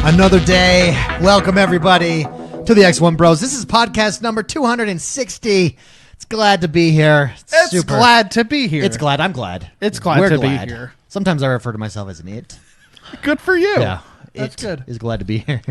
Another day. Welcome, everybody, to the XoneBros. This is podcast number 260. It's glad to be here. It's glad to be here. It's glad. I'm glad. It's glad We're to glad. be here. Sometimes I refer to myself as an it. Good for you. Yeah. That's good. Is glad to be here.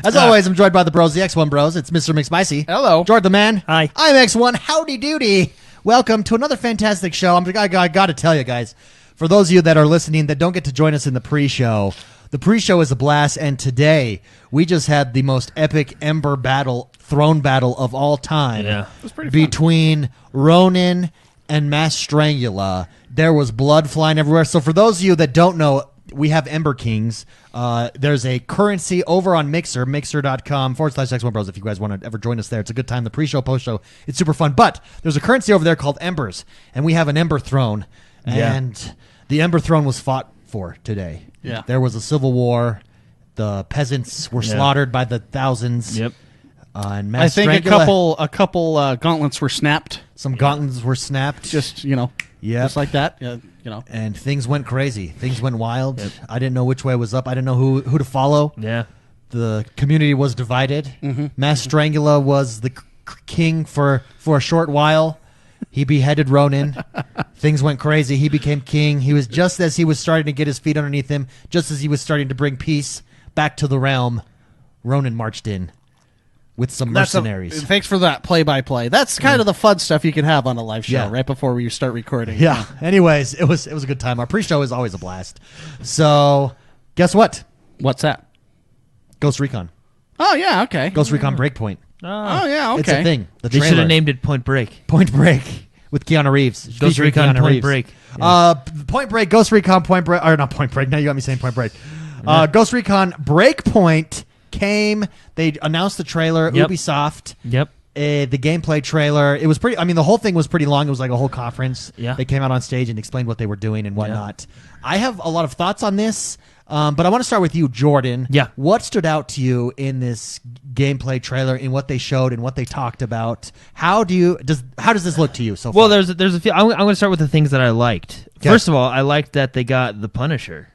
As always, I'm joined by the bros, the X1Bros. It's Mr. McSpicy. Hello. George the Man. Hi. I'm X1. Howdy doody. Welcome to another fantastic show. I got to tell you guys, for those of you that are listening that don't get to join us in the pre-show, the pre-show is a blast, and today we just had the most epic Ember battle, throne battle of all time. Yeah. It was pretty fun. Between Ronin and Mass Strangula. There was blood flying everywhere. So for those of you that don't know, we have Ember Kings. There's a currency over on Mixer, mixer.com/XoneBros if you guys want to ever join us there. It's a good time. The pre-show, post-show, it's super fun. But there's a currency over there called Embers, and we have an Ember Throne. And the Ember Throne was fought for today. Yeah. There was a civil war. The peasants were slaughtered by the thousands. Yep. And I Mass think Strangula, a couple gauntlets were snapped. some gauntlets were snapped. Just Yep. just like that. And things went crazy. Things went wild. I didn't know which way was up. I didn't know who to follow. Yeah. The community was divided. Mass Strangula was the king for a short while. He beheaded Ronin. Things went crazy. He became king. He was just as he was starting to get his feet underneath him, just as he was starting to bring peace back to the realm, Ronin marched in with some mercenaries. Thanks for that play-by-play. That's kind of the fun stuff you can have on a live show right before you start recording. Yeah. Anyways, it was a good time. Our pre-show is always a blast. So, guess what? What's that? Ghost Recon. Oh, yeah, okay. Ghost Recon Breakpoint. Oh, yeah, okay. It's a thing. The They should trailer. have named it Point Break. Point Break with Keanu Reeves. Ghost featuring Recon Keanu Point Reeves. Break. Point Break, Ghost Recon Point Break, or not Point Break, now you got me saying Point Break. Ghost Recon Breakpoint came, they announced the trailer, Yep. Ubisoft. Yep. The gameplay trailer, it was pretty, I mean, the whole thing was pretty long. It was like a whole conference. Yeah. They came out on stage and explained what they were doing and whatnot. I have a lot of thoughts on this, but I want to start with you, Jordan. Yeah. What stood out to you in this gameplay trailer, in what they showed and what they talked about? How does this look to you so far? Well, there's a few. I'm going to start with the things that I liked. Okay. First of all, I liked that they got the Punisher.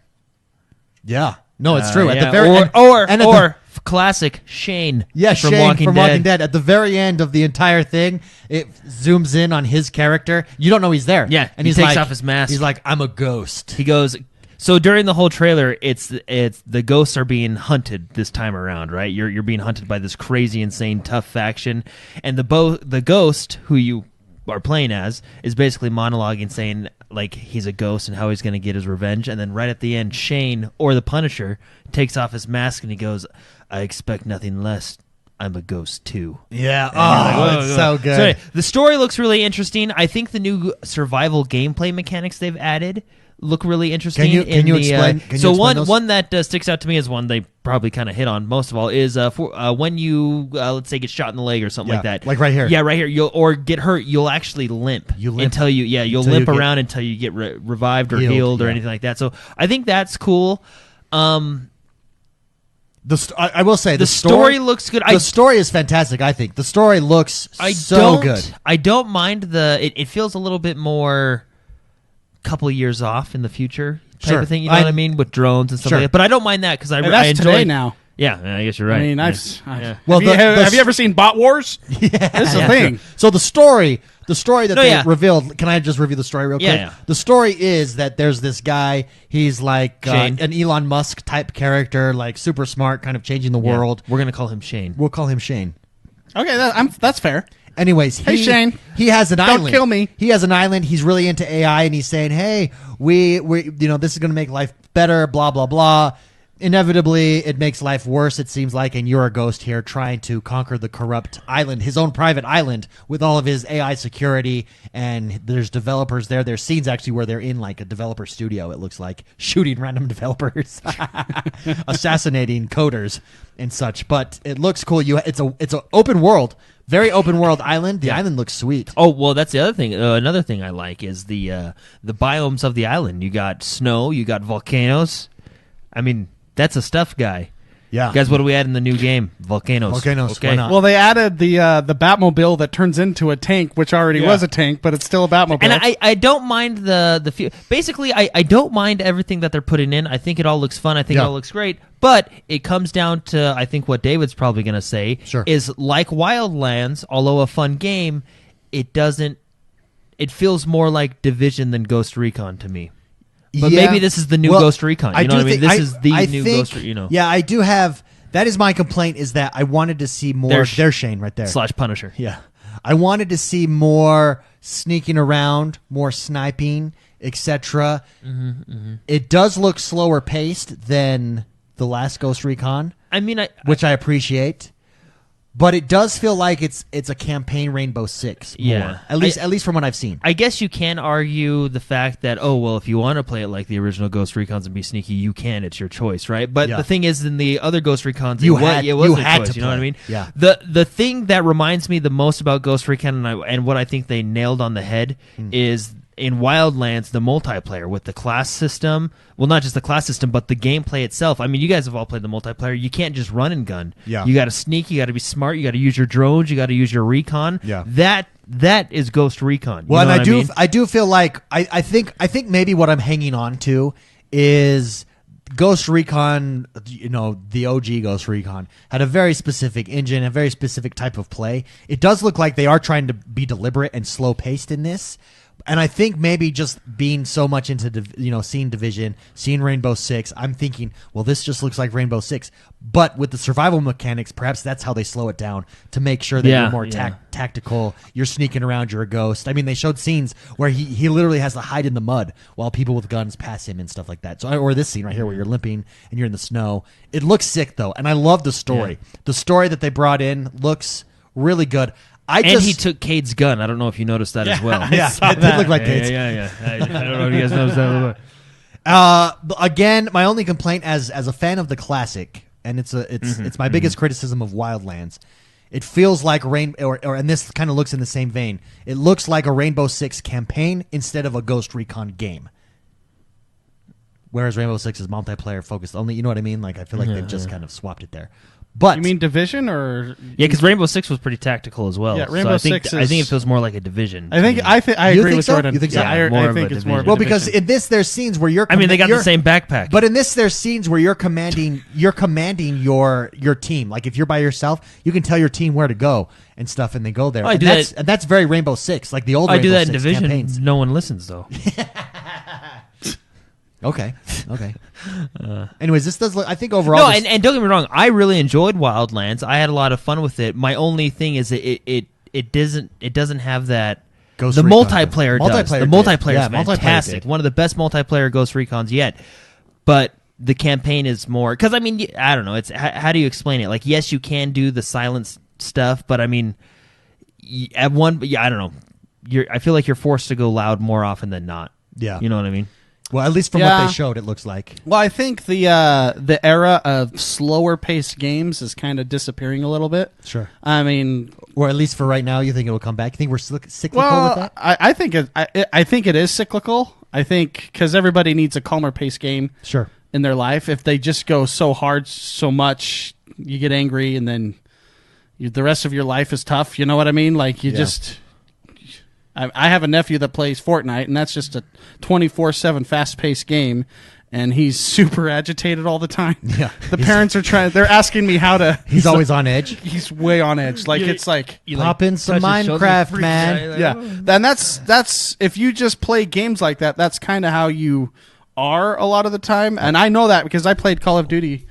Yeah. No, it's true. At Yeah. the very Classic Shane. Yeah, from Shane Walking from Dead. Walking Dead. At the very end of the entire thing, it zooms in on his character. You don't know he's there. Yeah, and he he's takes like, off his mask. He's like, I'm a ghost. He goes. So during the whole trailer, it's the ghosts are being hunted this time around, right? You're being hunted by this crazy, insane, tough faction, and the ghost who you are playing as is basically monologuing, saying like he's a ghost and how he's going to get his revenge. And then right at the end, Shane or the Punisher takes off his mask and he goes, "I expect nothing less. I'm a ghost too." Yeah. And you're like, It's so good. So anyway, the story looks really interesting. I think the new survival gameplay mechanics they've added look really interesting. Can you explain? One that sticks out to me is one they probably kind of hit on most of all is when you let's say get shot in the leg or something like that, like right here. Yeah, right here. You'll get hurt. You'll actually limp. You'll limp until you get around until you get revived or healed or anything like that. So I think that's cool. I will say the story looks good. The story is fantastic. I think the story looks so good. I don't mind it feels a little bit more couple years off in the future type of thing. You know what I mean, with drones and stuff like that. But I don't mind that because I that's enjoy today now. Yeah, I guess you're right. I mean, Well, have you ever seen Bot Wars? Yeah, this is a thing. So the story that they revealed. Can I just review the story real quick? Yeah. The story is that there's this guy. He's like an Elon Musk type character, like super smart, kind of changing the world. We're gonna call him Shane. We'll call him Shane. Okay, that's fair. Anyways, hey Shane, he has an island. Don't kill me. He has an island. He's really into AI, and he's saying, "Hey, we this is going to make life better." Blah blah blah. Inevitably, it makes life worse. It seems like, and you're a ghost here trying to conquer the corrupt island, his own private island, with all of his AI security. And there's developers there. There's scenes actually where they're in like a developer studio. It looks like shooting random developers, assassinating coders and such. But it looks cool. It's an open world. Very open world island. The island looks sweet. Oh well, that's the other thing. Another thing I like is the biomes of the island. You got snow. You got volcanoes. I mean, that's a stuff guy. Yeah. Guys, what do we add in the new game? Volcanoes. Volcanoes, Okay. why not? Well, they added the Batmobile that turns into a tank, which already was a tank, but it's still a Batmobile. And I don't mind basically I don't mind everything that they're putting in. I think it all looks fun. I think it all looks great. But it comes down to, I think what David's probably going to say is like Wildlands, although a fun game, it feels more like Division than Ghost Recon to me. But maybe this is the new Ghost Recon. You know what I mean? This is the new Ghost Recon. Yeah, I do have. That is my complaint, is that I wanted to see more. There's Shane right there. / Punisher. Yeah. I wanted to see more sneaking around, more sniping, etc. It does look slower paced than the last Ghost Recon. I mean, which I appreciate. But it does feel like it's a campaign Rainbow Six. More. At least from what I've seen. I guess you can argue the fact that, if you want to play it like the original Ghost Recons and be sneaky, you can. It's your choice, right? But the thing is, in the other Ghost Recons, it was a choice. You know what I mean? Yeah. The thing that reminds me the most about Ghost Recon and what I think they nailed on the head is in Wildlands, the multiplayer with the class system. Well, not just the class system, but the gameplay itself. I mean, you guys have all played the multiplayer. You can't just run and gun. Yeah. You got to sneak. You got to be smart. You got to use your drones. You got to use your recon. Yeah. That is Ghost Recon. Well, and I do feel like I think maybe what I'm hanging on to is Ghost Recon. The OG Ghost Recon had a very specific engine, a very specific type of play. It does look like they are trying to be deliberate and slow paced in this. And I think maybe just being so much into seeing Division, seeing Rainbow Six, I'm thinking, well, this just looks like Rainbow Six. But with the survival mechanics, perhaps that's how they slow it down to make sure that you're more tactical. You're sneaking around. You're a ghost. I mean, they showed scenes where he literally has to hide in the mud while people with guns pass him and stuff like that. So, or this scene right here where you're limping and you're in the snow. It looks sick though, and I love the story. Yeah. The story that they brought in looks really good. He took Cade's gun. I don't know if you noticed that as well. It did look like Cade's. Yeah. I don't know if you guys noticed that. Again, my only complaint as a fan of the classic, and it's my biggest criticism of Wildlands. It feels like and this kind of looks in the same vein. It looks like a Rainbow Six campaign instead of a Ghost Recon game. Whereas Rainbow Six is multiplayer focused only. You know what I mean? Like I feel like they've just kind of swapped it there. But you mean Division or because Rainbow Six was pretty tactical as well. Yeah, Rainbow Six. I think it feels more like a Division. I agree with Jordan. You think so? Yeah, I think it's more. Of a because in this there's scenes where you're. They got the same backpack. But in this there's scenes where you're commanding your team. Like if you're by yourself, you can tell your team where to go and stuff, and they go there. And that's very Rainbow Six, like the old. I Rainbow do that Six in Division. Campaigns. No one listens though. Okay. Anyways, this does look. I think overall. No, and don't get me wrong. I really enjoyed Wildlands. I had a lot of fun with it. My only thing is it doesn't have that. Ghost the Recon multiplayer does. The multiplayer is fantastic. One of the best multiplayer Ghost Recons yet. But the campaign is more because I don't know. It's how do you explain it? Like yes, you can do the silence stuff, but I don't know. I feel like you're forced to go loud more often than not. Yeah, you know what I mean. Well, at least from what they showed, it looks like. Well, I think the era of slower paced games is kind of disappearing a little bit. Sure. Or at least for right now, you think it will come back? You think we're cyclical with that? I think it is cyclical. I think because everybody needs a calmer paced game. Sure. In their life, if they just go so hard so much, you get angry, and then the rest of your life is tough. You know what I mean? Like you just. I have a nephew that plays Fortnite, and that's just a 24/7 fast-paced game, and he's super agitated all the time. Yeah, the parents are they're asking me how to. He's always on edge. He's way on edge. Like it's like pop in some Minecraft, man. Yeah, and that's if you just play games like that, that's kind of how you are a lot of the time, and I know that because I played Call of Duty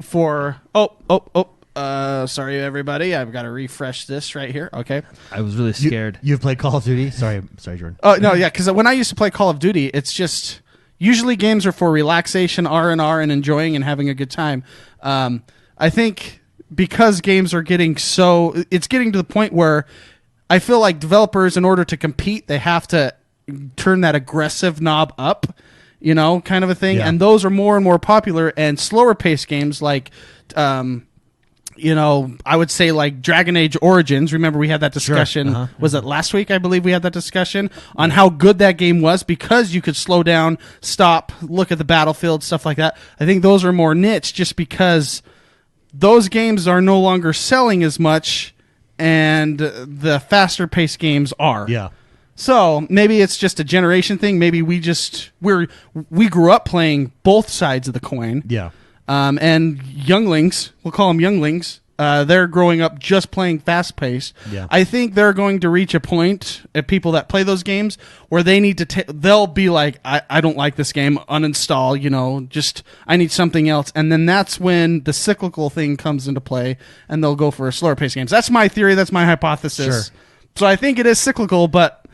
for sorry, everybody. I've got to refresh this right here. Okay. I was really scared. You've played Call of Duty? Sorry, Jordan. Oh, no, yeah, because when I used to play Call of Duty, it's just... Usually games are for relaxation, R&R, and enjoying and having a good time. I think because games are getting so... It's getting to the point where I feel like developers, in order to compete, they have to turn that aggressive knob up, kind of a thing. Yeah. And those are more and more popular, and slower-paced games like... I would say like Dragon Age Origins. Remember we had that discussion. Sure. Was it last week? I believe we had that discussion on how good that game was because you could slow down, stop, look at the battlefield, stuff like that. I think those are more niche just because those games are no longer selling as much, and the faster paced games are. Yeah. So maybe it's just a generation thing. Maybe we grew up playing both sides of the coin. Yeah. And younglings, we'll call them younglings, they're growing up just playing fast paced. Yeah. I think they're going to reach a point, people that play those games, where they need to they'll be like, I don't like this game, uninstall, just I need something else. And then that's when the cyclical thing comes into play, and they'll go for slower paced games. That's my theory, that's my hypothesis. Sure. So I think it is cyclical, but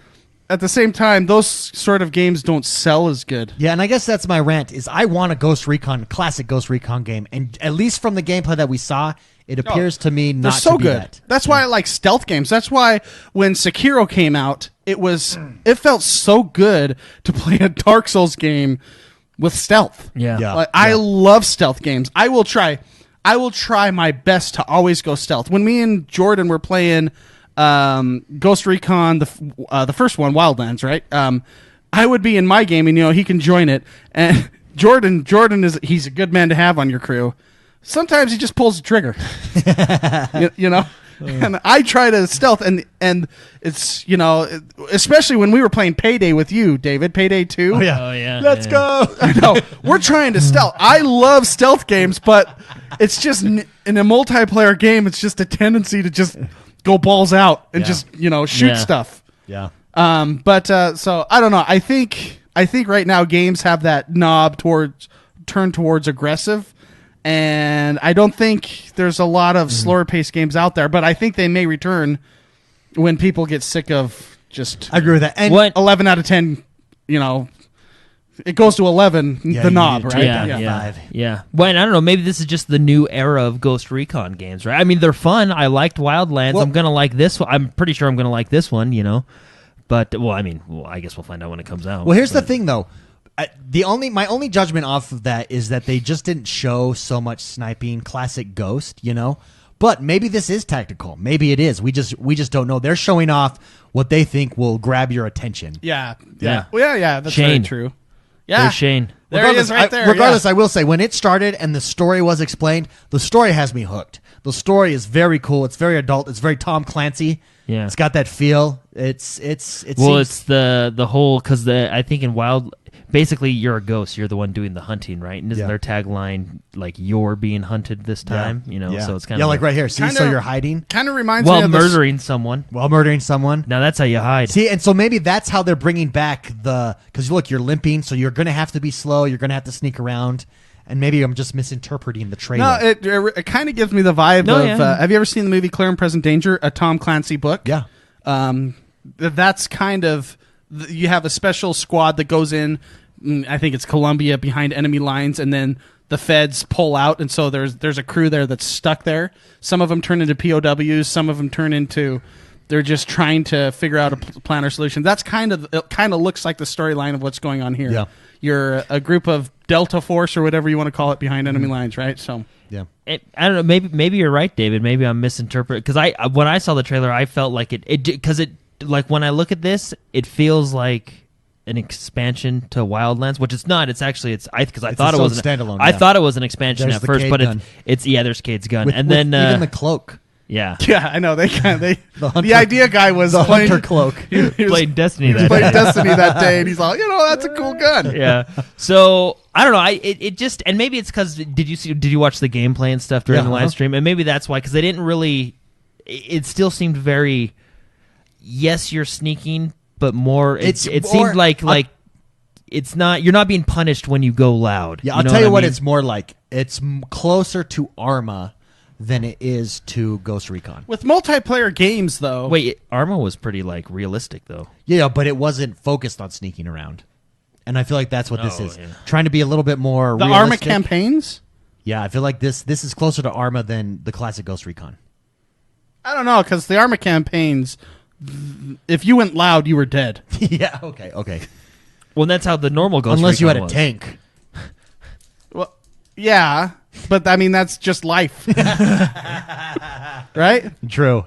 at the same time, those sort of games don't sell as good. Yeah, and I guess that's my rant, is I want a classic Ghost Recon game. And at least from the gameplay that we saw, it appears to me They're not so to be good. that. That's why I like stealth games. That's why when Sekiro came out, it felt so good to play a Dark Souls game with stealth. Yeah. Yeah. Like, I love stealth games. I will try my best to always go stealth. When me and Jordan were playing Ghost Recon, the first one, Wildlands, right? I would be in my game, and he can join it. And Jordan he's a good man to have on your crew. Sometimes he just pulls the trigger, And I try to stealth, and it's especially when we were playing Payday with you, David, Payday 2. Oh yeah. Let's go. I know. We're trying to stealth. I love stealth games, but it's just in a multiplayer game, it's just a tendency to just go balls out and just shoot stuff. Yeah. So I don't know. I think right now games have that knob turned towards aggressive, and I don't think there's a lot of slower paced games out there. But I think they may return when people get sick of just. I agree with that. And 11 out of 10. It goes to 11. Yeah, the you knob, need to right? turn down Yeah. 5. Yeah. Well, and I don't know. Maybe this is just the new era of Ghost Recon games, right? I mean, they're fun. I liked Wildlands. Well, I'm gonna like this one. I'm pretty sure I'm gonna like this one. But I guess we'll find out when it comes out. Well, here's the thing, though. My only judgment off of that is that they just didn't show so much sniping, classic Ghost, But maybe this is tactical. Maybe it is. We just don't know. They're showing off what they think will grab your attention. Yeah. Yeah. Well, yeah. That's Shane. very true. Yeah. There's Shane. There he is right there. Regardless, yeah. I will say, when it started and the story was explained, the story has me hooked. The story is very cool. It's very adult. It's very Tom Clancy. Yeah. It's got that feel. It's the whole, because I think in Wild, basically you're a ghost. You're the one doing the hunting, right? And isn't their tagline like "you're being hunted this time"? So it's kind of like right here. See, so you're hiding Kind of reminds me while of murdering someone. while murdering someone. Now that's how you hide. See, and so maybe that's how they're bringing back because look, you're limping, so you're going to have to be slow. You're going to have to sneak around. And maybe I'm just misinterpreting the trailer. No, it kind of gives me the vibe of. Have you ever seen the movie Clear and Present Danger, a Tom Clancy book? Yeah. That's kind of. You have a special squad that goes in. I think it's Colombia, behind enemy lines, and then the feds pull out, and so there's a crew there that's stuck there. Some of them turn into POWs. Some of them turn into. They're just trying to figure out a plan or solution. That's it kind of looks like the storyline of what's going on here. Yeah. You're a group of Delta Force or whatever you want to call it behind enemy lines, right? So Yeah. I don't know. Maybe you're right, David. Maybe I'm misinterpreting, because when I saw the trailer, I felt like because like when I look at this, it feels like an expansion to Wildlands, which it's not. It's actually I thought it was standalone. I thought it was an expansion There's at the first, Cade but gun. there's Cade's gun, With and then even the cloak. yeah, yeah, I know they hunter- the idea guy was The playing, hunter cloak. he was played Destiny that played day. Destiny that day, and he's like, that's a cool gun. Yeah. So I don't know. It just, and maybe it's because did you watch the gameplay and stuff during Yeah, the live stream, and maybe that's why, because they didn't really. It still seemed very. Yes, you're sneaking, but more. It seemed like it's not. You're not being punished when you go loud. Yeah, I'll tell you what it's more like. It's closer to Arma than it is to Ghost Recon. With multiplayer games, though, Wait, Arma was pretty realistic though. Yeah, but it wasn't focused on sneaking around. And I feel like that's what this is. Yeah. Trying to be a little bit more the realistic. Arma campaigns. Yeah, I feel like this is closer to Arma than the classic Ghost Recon. I don't know, because the Arma campaigns, if you went loud, you were dead. Yeah, okay. Well, that's how the normal Ghost Unless you Recon had a was. tank. Well, yeah, but I mean that's just life, right? True.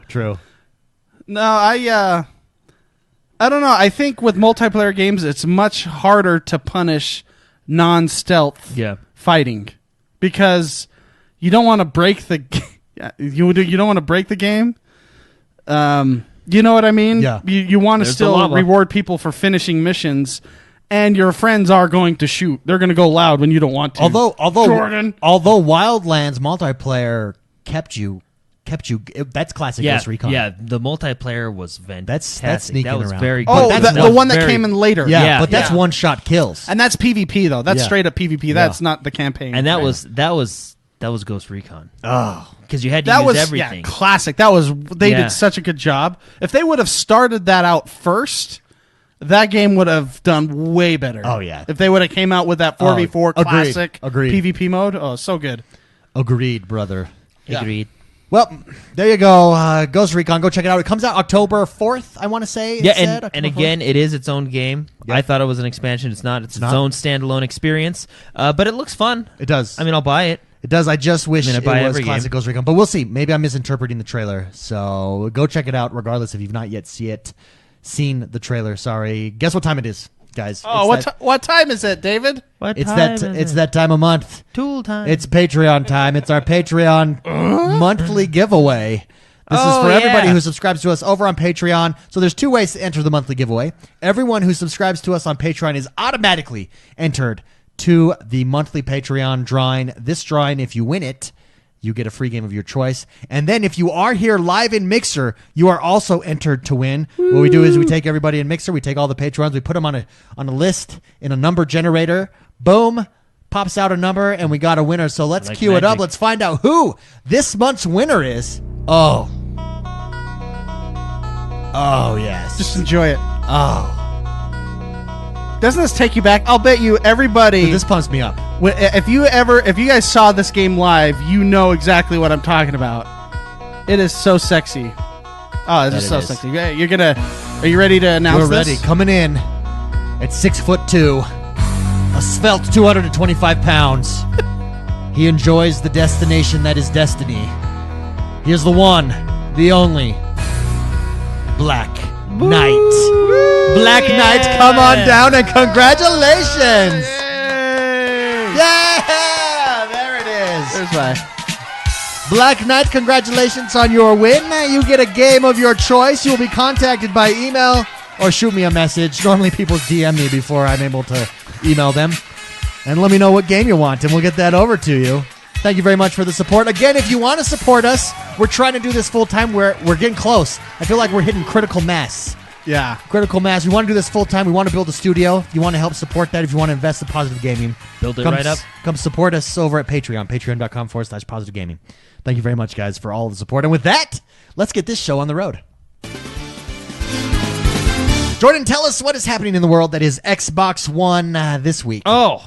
No, I don't know. I think with multiplayer games, it's much harder to punish non-stealth Yeah. fighting, because you don't want to break the you don't want to break the game. You know what I mean? Yeah. You want to There's the still lava. reward people for finishing missions, and your friends are going to shoot. They're going to go loud when you don't want to. Although Jordan. Wildlands multiplayer kept you. That's classic Yeah, Ghost Recon. yeah. The multiplayer was fantastic. That's sneaking that was around. very good. Oh, that's the one that very- came in later. yeah, Yeah. but that's Yeah. one shot kills. And that's PvP though. That's Yeah. straight up PvP. That's not the campaign. and that was Ghost Recon. Oh, Because you had to that use was everything. classic. They Yeah. did such a good job. If they would have started that out first, that game would have done way better. Oh, yeah. If they would have came out with that 4v4 agreed. classic Agreed. PvP mode, oh, so good. agreed, brother. Yeah. Agreed. Well, there you go. Ghost Recon. Go check it out. It comes out October 4th, I want to say. Yeah, said, and October again, it is its own game. Yep. I thought it was an expansion. It's not. It's not. its own standalone experience. But it looks fun. 4th. It does. I mean, I'll buy it. It does. I just wish I it buy was every classic game. Ghost Recon. But we'll see. Maybe I'm misinterpreting the trailer. So go check it out regardless if you've not yet seen the trailer. Sorry. Guess what time it is, guys? Oh, It's what time is it, David? What It's time that is it's it? that time of month. Tool time. It's Patreon time. It's our Patreon monthly giveaway. This is Oh, for everybody yeah. who subscribes to us over on Patreon. So there's two ways to enter the monthly giveaway. Everyone who subscribes to us on Patreon is automatically entered to the monthly Patreon drawing. This drawing, if you win it, you get a free game of your choice. And then if you are here live in Mixer, you are also entered to win. What we do is we take everybody in Mixer, we take all the Patrons, we put them on a list in a number generator. Boom. Pops out a number, and we got a winner. So let's Like cue it up. magic. Let's find out who this month's winner is. Oh. Oh, yes. Just enjoy it. oh. Doesn't this take you back? I'll bet you everybody. This pumps me up. If you guys saw this game live, you know exactly what I'm talking about. It is so sexy. Oh, it's just That so it is. sexy. Are you ready to announce We're this? ready. Coming in at 6'2", a svelte 225 pounds. He enjoys the destination that is destiny. Here's the one, the only, Black Knight. Black Knight, come on down and congratulations! Yay! Yeah, there it is. There's my. Black Knight, congratulations on your win. You get a game of your choice. You will be contacted by email or shoot me a message. Normally people DM me before I'm able to email them. And let me know what game you want, and we'll get that over to you. Thank you very much for the support. Again, if you want to support us, we're trying to do this full time. We're getting close. I feel like we're hitting critical mass. Yeah. Critical mass. We want to do this full time. We want to build a studio. If you want to help support that, if you want to invest in positive gaming, Build it right up. Come support us over at Patreon, patreon.com/positive gaming. Thank you very much, guys, for all of the support. And with that, let's get this show on the road. Jordan, tell us what is happening in the world that is Xbox One this week. a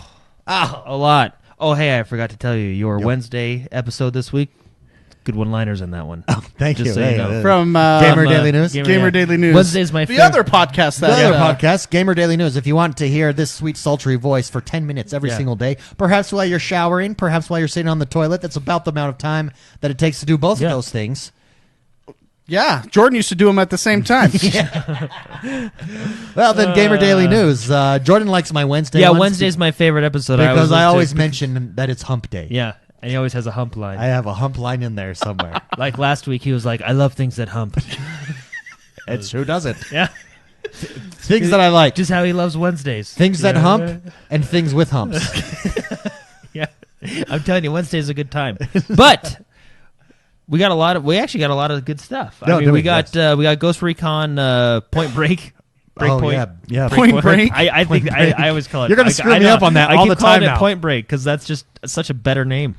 lot. Oh, hey, I forgot to tell you your Wednesday episode this week. Good one-liners in that one. Oh, thank Just you. so you Hey, know. From Gamer Daily News. Gamer Daily News. Wednesday's my the favorite. other podcast The that other podcast, Gamer Daily News. If you want to hear this sweet, sultry voice for 10 minutes every Yeah. single day, perhaps while you're showering, perhaps while you're sitting on the toilet, that's about the amount of time that it takes to do both Yeah. of those things. Yeah, Jordan used to do them at the same time. Well, then Gamer Daily News. Jordan likes my Wednesday Yeah, ones Wednesday's my favorite episode. because I always listen to- mention that it's hump day. Yeah, and he always has a hump line. I have a hump line in there somewhere. Like last week, he was like, "I love things that hump." It's who doesn't. Yeah, Things that I like. just how he loves Wednesdays. Things that Yeah. hump and things with humps. Yeah, I'm telling you, Wednesday's a good time. But we actually got a lot of good stuff. No, I mean, do we we? got Ghost Recon Point Break. Breakpoint. yeah. Point Break. I think Point Break. I always call it. You're gonna I- screw I me know. up on that I all keep the calling time it now. Point Break because that's just such a better name.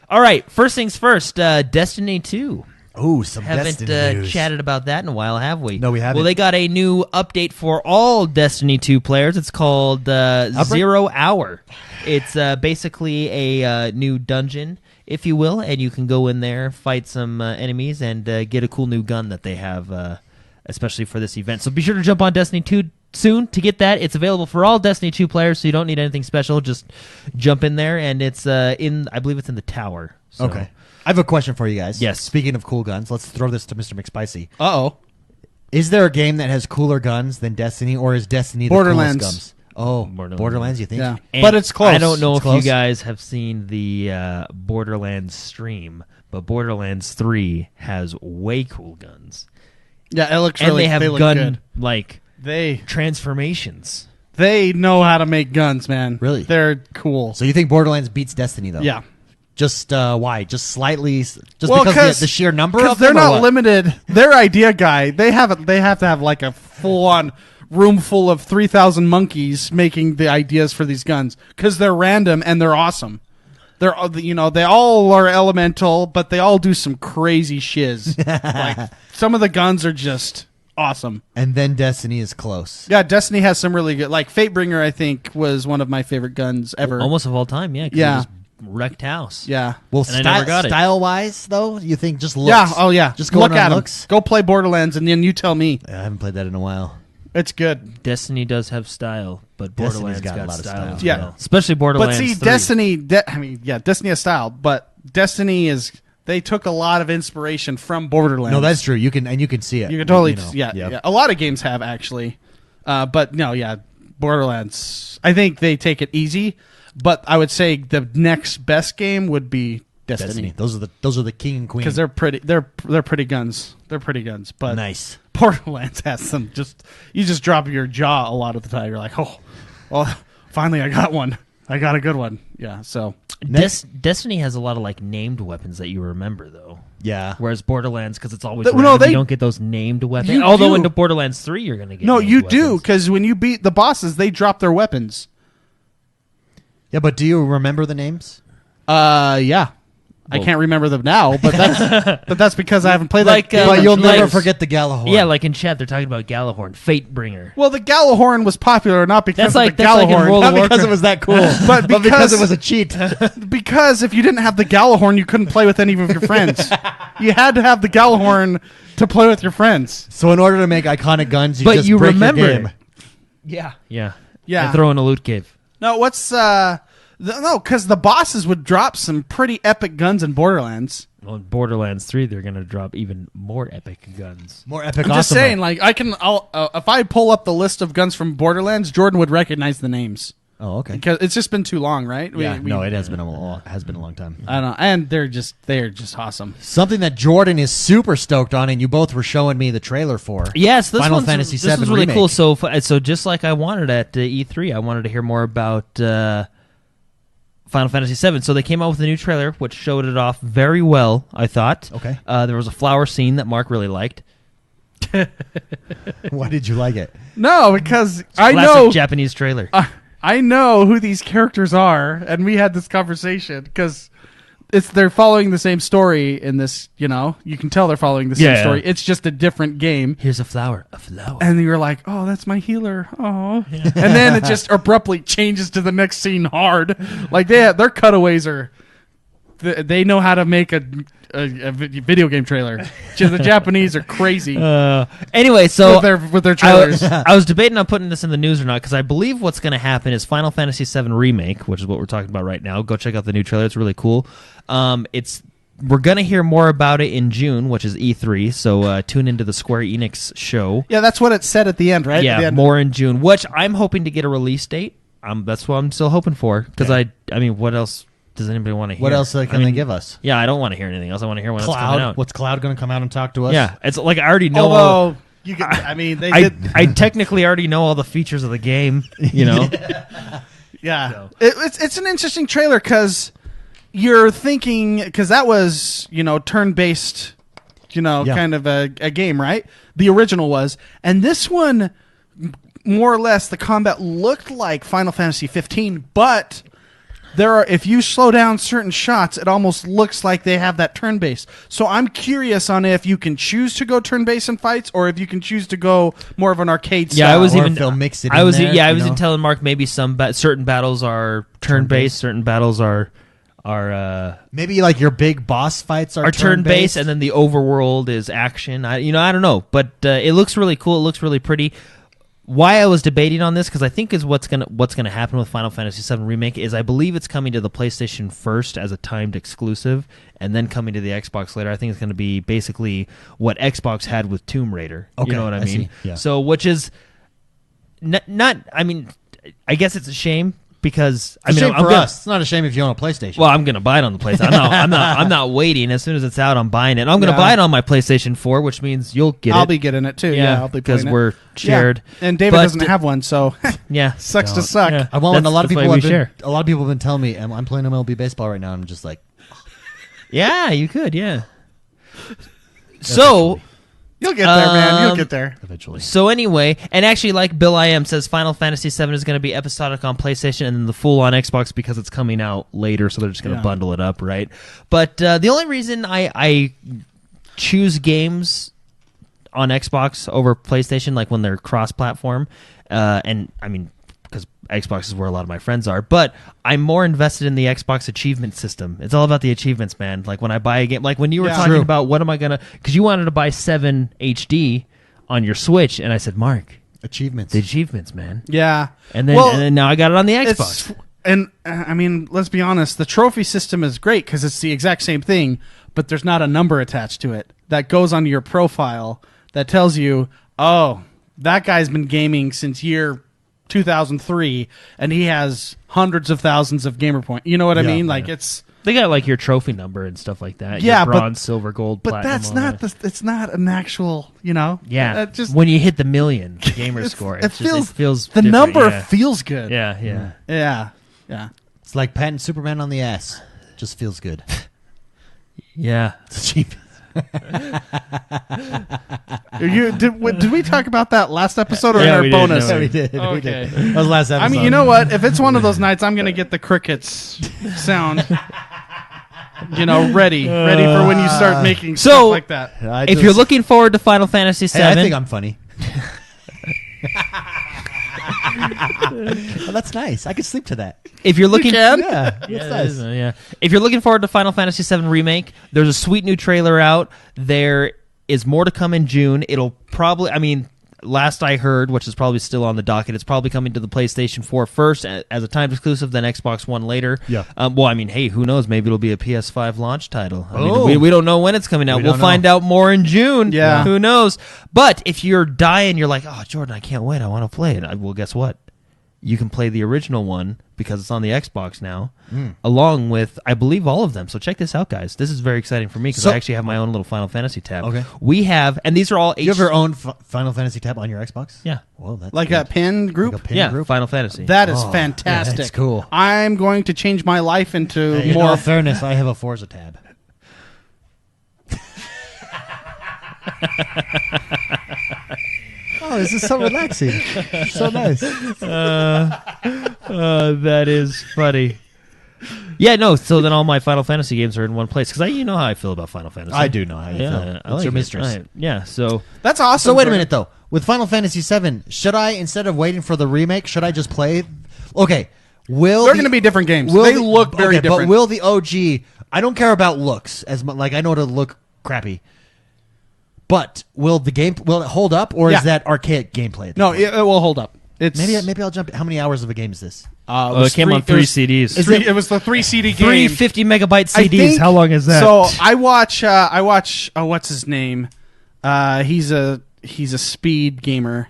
All right, first things first. Destiny 2. Ooh, some Haven't Destiny news. chatted about that in a while, have we? No, we haven't. Well, they got a new update for all Destiny 2 players. It's called Outbreak? 0 Hour. It's basically a new dungeon, if you will, and you can go in there, fight some enemies, and get a cool new gun that they have, especially for this event. So be sure to jump on Destiny 2 soon to get that. It's available for all Destiny 2 players, so you don't need anything special. Just jump in there, and it's I believe it's in the tower. So. Okay. I have a question for you guys. Yes. Speaking of cool guns, let's throw this to Mr. McSpicy. Uh-oh. Is there a game that has cooler guns than Destiny, or is Destiny the Borderlands. coolest guns? Oh, Borderlands. Borderlands, you think? Yeah. And But it's close. I don't know It's if close. you guys have seen the Borderlands stream, but Borderlands 3 has way cool guns. Yeah, it looks And really they have look gun good. like They transformations. know how to make guns, man. Really? They're cool. So you think Borderlands beats Destiny, though? Yeah. Just why? Just slightly? Just Well, because the sheer number because of they're them, or not what? limited. Their idea guy, they have to have like a full on room full of 3,000 monkeys making the ideas for these guns because they're random and they're awesome. They're they all are elemental, but they all do some crazy shiz. Like some of the guns are just awesome. And then Destiny is close. Yeah, Destiny has some really good. Like Fatebringer, I think was one of my favorite guns ever. Almost of all time, yeah. 'Cause Yeah. it just wrecked house. Yeah. Well, And I never got it. style-wise, though, you think just looks? Yeah. Oh yeah. Just going look on at 'em. looks? Go play Borderlands, and then you tell me. I haven't played that in a while. It's good. Destiny does have style, but Destiny's Borderlands got a got lot of style. style. as Yeah. well. Especially But Borderlands see, 3. Destiny. Destiny has style, but Destiny is. They took a lot of inspiration from Borderlands. No, that's true. You can see it. you can totally. know. Yeah. A lot of games have actually, but no, yeah. Borderlands. I think they take it easy, but I would say the next best game would be Destiny. Destiny. Those are the king and queen. Because they're pretty. They're pretty guns. They're pretty guns. But nice. Borderlands has some you just drop your jaw a lot of the time. You're like, oh, well, finally I got one. I got a good one. Yeah. So Destiny has a lot of like named weapons that you remember though. Yeah. Whereas Borderlands, because it's always No, random, they- you don't get those named weapons. You Although do. into Borderlands 3, you're gonna get no, named you do weapons. because when you beat the bosses, they drop their weapons. Yeah, but do you remember the names? Yeah. I Well- can't remember them now, but that's because I haven't played Like, that game. But you'll like- never forget the Galahorn. Yeah, like in chat, they're talking about Galahorn, Fatebringer. Well, the Galahorn was popular not because That's of the like in Galahorn, World of not because it was that cool, But because because- it was a cheat. because if you didn't have the Galahorn, you couldn't play with any of your friends. You had to have the Galahorn to play with your friends. So in order to make iconic guns, you But just you break remember your game. it. Yeah. Yeah. And throw in a loot cave. No, what's no, because the bosses would drop some pretty epic guns in Borderlands. Well, in Borderlands 3, they're gonna drop even more epic guns. More epic. I'm just awesomer. saying, like if I pull up the list of guns from Borderlands, Jordan would recognize the names Oh, okay. because it's just been too long, right? Yeah, no, it has been a long time. I don't know, and they're just awesome. Something that Jordan is super stoked on, and you both were showing me the trailer for. Yes, this Final one's, Fantasy this VII was really remake. cool. So just like I wanted at E3, I wanted to hear more about Final Fantasy VII. So they came out with a new trailer, which showed it off very well, I thought. Okay. There was a flower scene that Mark really liked. Why did you like it? No, because I Classic know Japanese trailer. I know who these characters are, and we had this conversation because they're following the same story in this. You know, you can tell they're following the same Yeah. story. It's just a different game. Here's a flower. A flower. And you're like, oh, that's my healer. Oh, and then it just abruptly changes to the next scene hard. Like their cutaways are, they know how to make a video game trailer. The Japanese are crazy Anyway, so with their trailers. I was debating on putting this in the news or not because I believe what's going to happen is Final Fantasy VII Remake, which is what we're talking about right now. Go check out the new trailer; it's really cool. We're going to hear more about it in June, which is E3. So tune into the Square Enix show. Yeah, that's what it said at the end, right? At the Yeah, end. more in June, which I'm hoping to get a release date. That's what I'm still hoping for because I mean, what else does anybody want to hear? What else can they give us? Yeah, I don't want to hear anything else. I want to hear when it's coming Cloud. out. What's Cloud going to come out and talk to us? Yeah, it's like I already know. Although you can, I mean, they did. I technically already know all the features of the game, you know. Yeah, So. it's an interesting trailer because you're thinking because that was turn based, Yeah. kind of a game, right? The original was, and this one more or less the combat looked like Final Fantasy 15, but if you slow down certain shots, it almost looks like they have that turn based. So I'm curious on if you can choose to go turn based in fights, or if you can choose to go more of an arcade style. Yeah, I was Or even if they'll mix it I in was there, yeah, I you was know? even telling Mark maybe some certain battles are turn based, certain battles are Maybe like your big boss fights are turn based, and then the overworld is action. I don't know, but it looks really cool. It looks really pretty. Why I was debating on this because I think is what's gonna happen with Final Fantasy VII Remake is I believe it's coming to the PlayStation first as a timed exclusive, and then coming to the Xbox later. I think it's going to be basically what Xbox had with Tomb Raider. Okay, You know what I mean? see. Yeah. So which is not. I mean, I guess it's a shame because It's a shame for us. It's not a shame if you own a PlayStation. Well, I'm gonna buy it on the PlayStation. I'm not waiting. As soon as it's out, I'm buying it. I'm gonna buy it on my PlayStation 4, which means you'll get it. I'll be getting it too. Yeah, I'll be because playing it. we're shared. Yeah. And David doesn't have one, so yeah, sucks to suck. Yeah. I won't. A lot of That's people why have we been. share. A lot of people have been telling me I'm playing MLB baseball right now, and I'm just like, Yeah, you could. Yeah. So. You'll get there, man. You'll get there. eventually. So anyway, and actually, like Bill I Am says, Final Fantasy VII is going to be episodic on PlayStation and then the full on Xbox because it's coming out later, so they're just going to bundle it up, right? But the only reason I choose games on Xbox over PlayStation, like when they're cross-platform, and I mean, because Xbox is where a lot of my friends are, but I'm more invested in the Xbox achievement system. It's all about the achievements, man. Like when I buy a game, like when you were talking about what am I gonna, because you wanted to buy 7 HD on your Switch, and I said, Mark, Achievements. the achievements, man. Yeah. And then now I got it on the Xbox. And I mean, let's be honest, the trophy system is great because it's the exact same thing, but there's not a number attached to it that goes onto your profile that tells you, oh, that guy's been gaming since year 2003 and he has hundreds of thousands of gamer points. You know what I mean? Like it's They got like your trophy number and stuff like that. Yeah, your bronze, silver, gold, but platinum. that's all not that. it's not an actual, you know. Yeah, just when you hit the million gamer score, it feels different, the number yeah. feels good. Yeah. It's like patting Superman on the ass. Just feels good. Yeah. It's cheap. Did we talk about that last episode or Yeah, in our we did, bonus? no, Yeah, we did. Okay. We did. That was last episode. I mean, you know what? If it's one of those nights, I'm gonna get the crickets sound, ready for when you start making stuff like that. If you're looking forward to Final Fantasy VII, I think I'm funny. Well, that's nice. I could sleep to that. if you're looking, can? Yeah, that's Yeah, nice. yeah. If you're looking forward to Final Fantasy VII Remake, there's a sweet new trailer out. There is more to come in June. It'll probably, I mean, last I heard, which is probably still on the docket, it's probably coming to the PlayStation 4 first as a timed exclusive, then Xbox One later. Yeah. Well, I mean, hey, who knows? Maybe it'll be a PS5 launch title. I Oh. mean, we don't know when it's coming out. We We'll don't find out more in June. Yeah. Who knows? But if you're dying, you're like, oh, Jordan, I can't wait. I want to play it. Well, guess what? You can play the original one because it's on the Xbox now, along with, I believe, all of them. So check this out, guys. This is very exciting for me because So- I actually have my own little Final Fantasy tab. Okay. We have, and these are all Do you have your own Final Fantasy tab on your Xbox? Yeah. Well, that's Like good. a pin group. Like a pin Yeah, group? Final Fantasy. That is Oh, fantastic. yeah, that's cool. I'm going to change my life into In more. all fairness, I have a Forza tab. Oh, this is so relaxing. So nice. That is funny. Yeah, no. So then all my Final Fantasy games are in one place because you know how I feel about Final Fantasy. I do know how you feel. Yeah, It's I like your it. mistress. Yeah. So That's awesome. So wait a Jordan. minute though. With Final Fantasy VII, should I, instead of waiting for the remake, should I just play? Okay, will They're going to be different games. will They look very okay, different. But will the OG? I don't care about looks as much. Like I know it'll look crappy, but will it hold up, or Yeah. is that archaic gameplay? at this No, point? it will hold up. It's maybe I'll jump. How many hours of a game is this? it came on 3 CDs. It was the 3 CD game. 3 50 megabyte I CDs. think- How long is that? So I watch. Oh, what's his name? He's a speed gamer.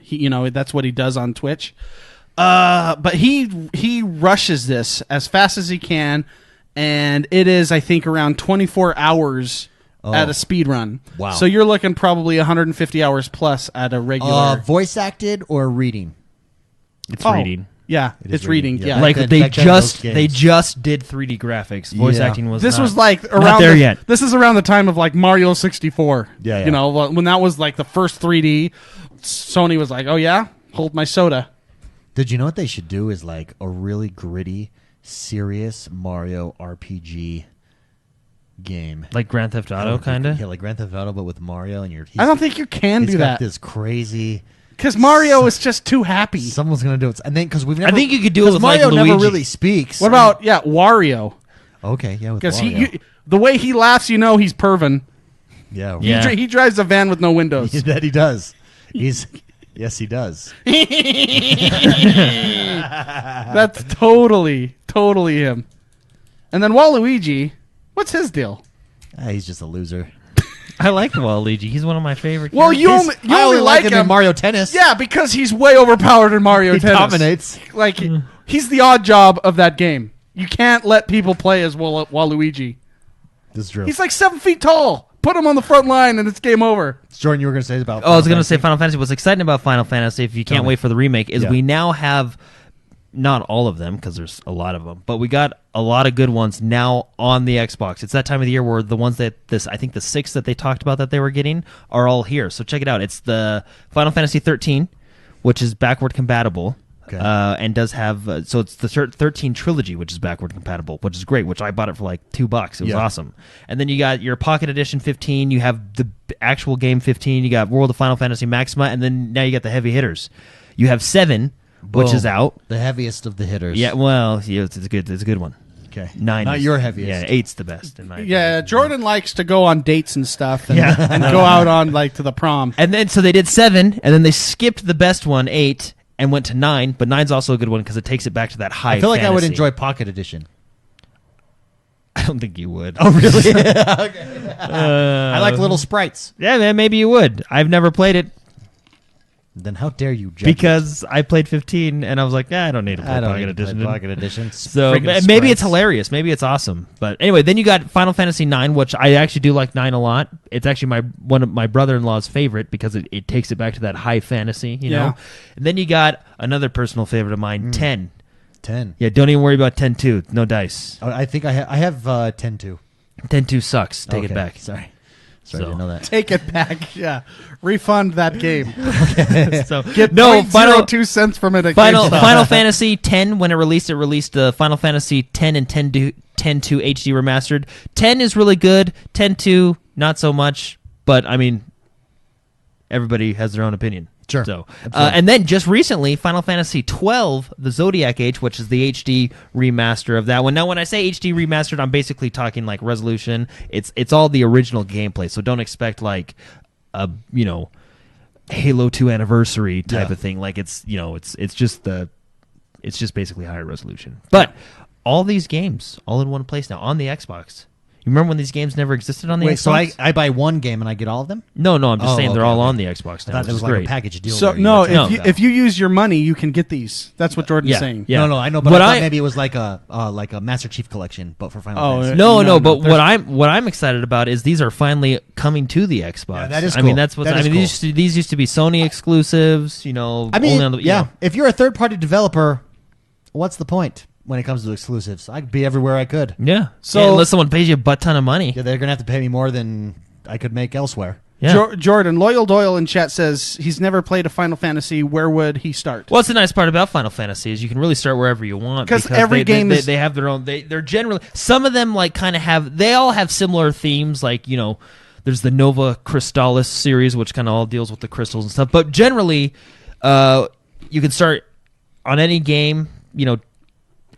That's what he does on Twitch. But he rushes this as fast as he can, and it is, I think, around 24 hours at a speed run. Wow. So you're looking probably 150 hours plus at a regular. Voice acted or reading? it's Oh, reading. Yeah, It is it's reading. reading, Yeah. yeah. Like Back they then, those just games. they just did 3D graphics. Voice Yeah. acting was This not, was like not around there yet. This is around the time of like Mario 64. Yeah, yeah. When that was like the first 3D, Sony was like, "Oh yeah, hold my soda." Did you know what they should do is like a really gritty, serious Mario RPG game? Like Grand Theft Auto, kind of. Yeah, like Grand Theft Auto, but with Mario, and I don't think you can he's do got that this crazy. because Mario is just too happy. Someone's gonna do it, and then because we've never. I think you could do it 'cause with, like, Mario never Luigi. really speaks. What about Wario? Okay, yeah, with Because Mario. the way he laughs, he's pervin. yeah, Yeah. He drives a van with no windows. that he does. Yes, he does. That's totally him. And then Waluigi, what's his deal? He's just a loser. I like Waluigi. He's one of my favorite. Well, characters. you I only like him him in Mario Tennis. Yeah, because he's way overpowered in Mario He Tennis. dominates. Like, he's the odd job of that game. You can't let people play as Waluigi. This is true. He's like 7 feet tall. Put him on the front line and it's game over. Jordan, you were going to say about. I was going to say Final Fantasy. What's exciting about Final Fantasy, if you can't wait for the remake, is we now have, not all of them, because there's a lot of them, but we got a lot of good ones now on the Xbox. It's that time of the year where the ones that I think the 6 that they talked about that they were getting are all here. So check it out. It's the Final Fantasy 13, which is backward compatible. Okay. And does have so it's the 13 trilogy, which is backward compatible, which is great. Which I bought it for like $2. It was awesome. And then you got your Pocket Edition 15. You have the actual game 15. You got World of Final Fantasy Maxima, and then now you got the heavy hitters. You have 7, which is out. The heaviest of the hitters. Yeah, well, yeah, it's a good one. Okay. 9, Not your heaviest. Yeah, 8's the best in my opinion. Yeah, Jordan likes to go on dates and stuff and, and go out on like to the prom. And then so they did 7, and then they skipped the best one, 8. And went to 9, but 9's also a good one because it takes it back to that high. I feel like fantasy. I would enjoy Pocket Edition. I don't think you would. Oh, really? Okay. I like little sprites. Yeah, man, maybe you would. I've never played it Then how dare you judge because I played 15, and I was like, I don't need to play I don't Pocket need to Edition. play Pocket Edition. So Friggin' maybe it's sprites. hilarious. Maybe it's awesome. But anyway, then you got Final Fantasy 9, which I actually do like 9 a lot. It's actually one of my brother-in-law's favorite because it takes it back to that high fantasy, you know. And then you got another personal favorite of mine, 10. 10. Yeah, don't even worry about 10-2. No dice. Oh, I think I have 10-2. 10-2 sucks. Take it back. Sorry, I So- didn't know that. Take it back. Yeah. Refund that game. So Get no Final 2 cents from it at Final GameStop. Final Fantasy 10 when it released Final Fantasy 10 and 10-2 HD remastered. 10 is really good. 10-2 not so much, but I mean everybody has their own opinion. Sure. So and then just recently Final Fantasy 12, the Zodiac Age, which is the HD remaster of that one. Now when I say HD remastered, I'm basically talking like resolution. It's all the original gameplay. So don't expect like a, Halo 2 anniversary type of thing. Like it's just basically higher resolution. But all these games all in one place now on the Xbox. You remember when these games never existed on the Wait, Xbox? so I buy one game and I get all of them? No, I'm just saying they're all okay. on the Xbox now. I thought which it was is like great. a package deal. So where you no, get if you use your money, you can get these. That's what Jordan's saying. Yeah. No, I know, but What I thought I- maybe it was like a Master Chief collection, but for Final Oh, Fantasy. No, but there's- what I'm excited about is these are finally coming to the Xbox. Yeah, that is I mean, cool. that's what That I is mean. These used to be Sony exclusives. I mean, only on the, if you're a third-party developer, what's the point when it comes to exclusives? I could be everywhere I could. yeah. So- Yeah, unless someone pays you a butt ton of money. Yeah, they're gonna have to pay me more than I could make elsewhere. Yeah. Jordan, Loyal Doyle in chat says he's never played a Final Fantasy. Where would he start? Well, it's the nice part about Final Fantasy is you can really start wherever you want 'Cause every game is- they have their own. They're generally some of them like kind of have they all have similar themes. Like there's the Nova Crystallis series, which kind of all deals with the crystals and stuff. But generally, you can start on any game.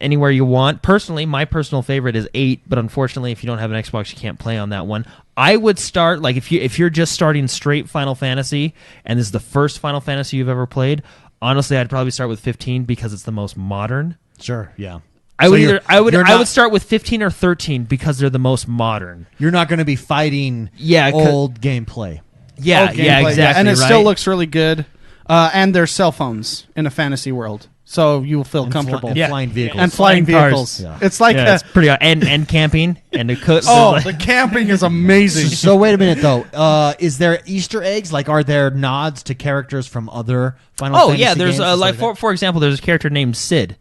Anywhere you want. Personally, my personal favorite is 8, but unfortunately, if you don't have an Xbox, you can't play on that one. I would start like if you're just starting straight Final Fantasy, and this is the first Final Fantasy you've ever played. Honestly, I'd probably start with 15 because it's the most modern. Sure, yeah. I So would you're- I would you're I not- would start with 15 or 13 because they're the most modern. You're not going to be fighting Yeah, 'cause- old gameplay. Yeah, Old yeah, gameplay, exactly. And it right? still looks really good. And there's cell phones in a fantasy world, so you will feel And comfortable. and Yeah. flying vehicles. And flying Flying cars. vehicles. Yeah. It's like yeah, it's pretty and camping and the cook. the camping is amazing. So wait a minute though. Is there Easter eggs? Like, are there nods to characters from other Final Oh Fantasy yeah, there's games and like stuff for example, there's a character named Sid.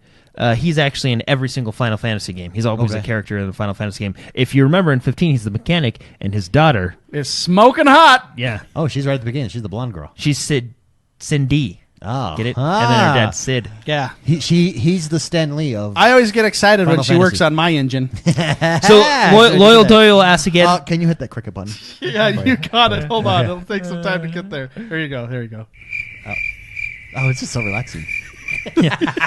He's actually in every single Final Fantasy game. He's always a Okay. character in the Final Fantasy game. If you remember in 15, he's the mechanic, and his daughter, It's smoking hot. yeah, Oh, she's right at the beginning. She's the blonde girl. she's Cindy. Oh, Get it? And then her dad's Sid. Yeah. He's the Stan Lee of. I always get excited Final when she Fantasy. works on my engine. So Good, Loyal good. Doyle asks again. Can you hit that cricket button? Yeah, you got it. Hold on. It'll take some time to get there. There you go. There you go. Oh, it's just so relaxing.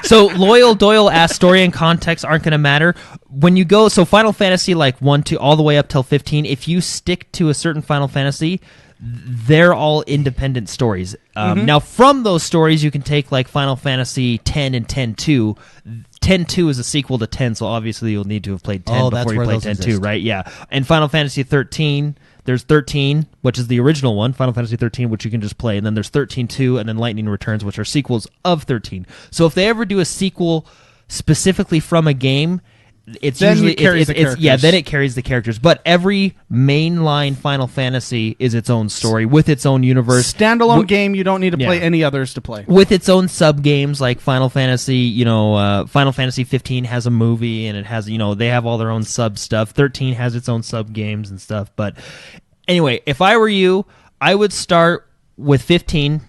So Loyal Doyle asks, story and context aren't going to matter when you go. So Final Fantasy like 1, 2, all the way up till 15. If you stick to a certain Final Fantasy, they're all independent stories. Now from those stories, you can take like Final Fantasy 10 and 10-2. 10-2 is a sequel to 10, so obviously you'll need to have played 10 Oh, that's before you where play those 10-2, exist. right? Yeah. And Final Fantasy 13, There's 13, which is the original one, Final Fantasy 13, which you can just play, and then there's 13-2, and then Lightning Returns, which are sequels of 13. So if they ever do a sequel specifically from a game, it's Then usually it carries the characters. then it carries the characters. But every mainline Final Fantasy is its own story with its own universe. Standalone game, you don't need to play Yeah. any others to play. With its own sub games like Final Fantasy, Final Fantasy 15 has a movie and it has, they have all their own sub stuff. 13 has its own sub games and stuff. But anyway, if I were you, I would start with 15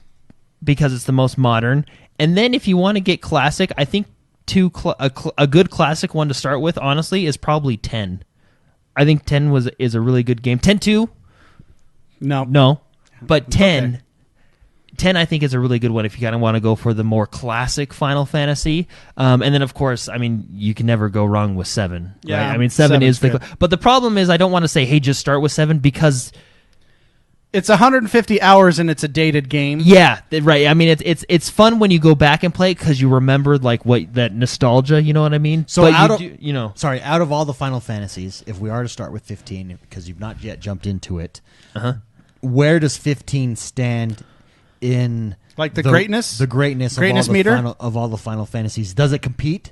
because it's the most modern. And then if you want to get classic, I think a good classic one to start with, honestly, is probably 10. I think 10 is a really good game. 10-2? No. But 10... Okay. 10, I think, is a really good one if you kind of want to go for the more classic Final Fantasy. And then, of course, you can never go wrong with 7. Yeah, right? 7 is good. But the problem is I don't want to say, hey, just start with 7 because... It's 150 hours and it's a dated game. Yeah, right. It's fun when you go back and play it because you remember that nostalgia. You know what I mean? So but out out of all the Final Fantasies, if we are to start with 15, because you've not yet jumped into it, where does 15 stand in Like the greatness? The greatness Greatness of all the meter? of all the Final Fantasies? Does it compete?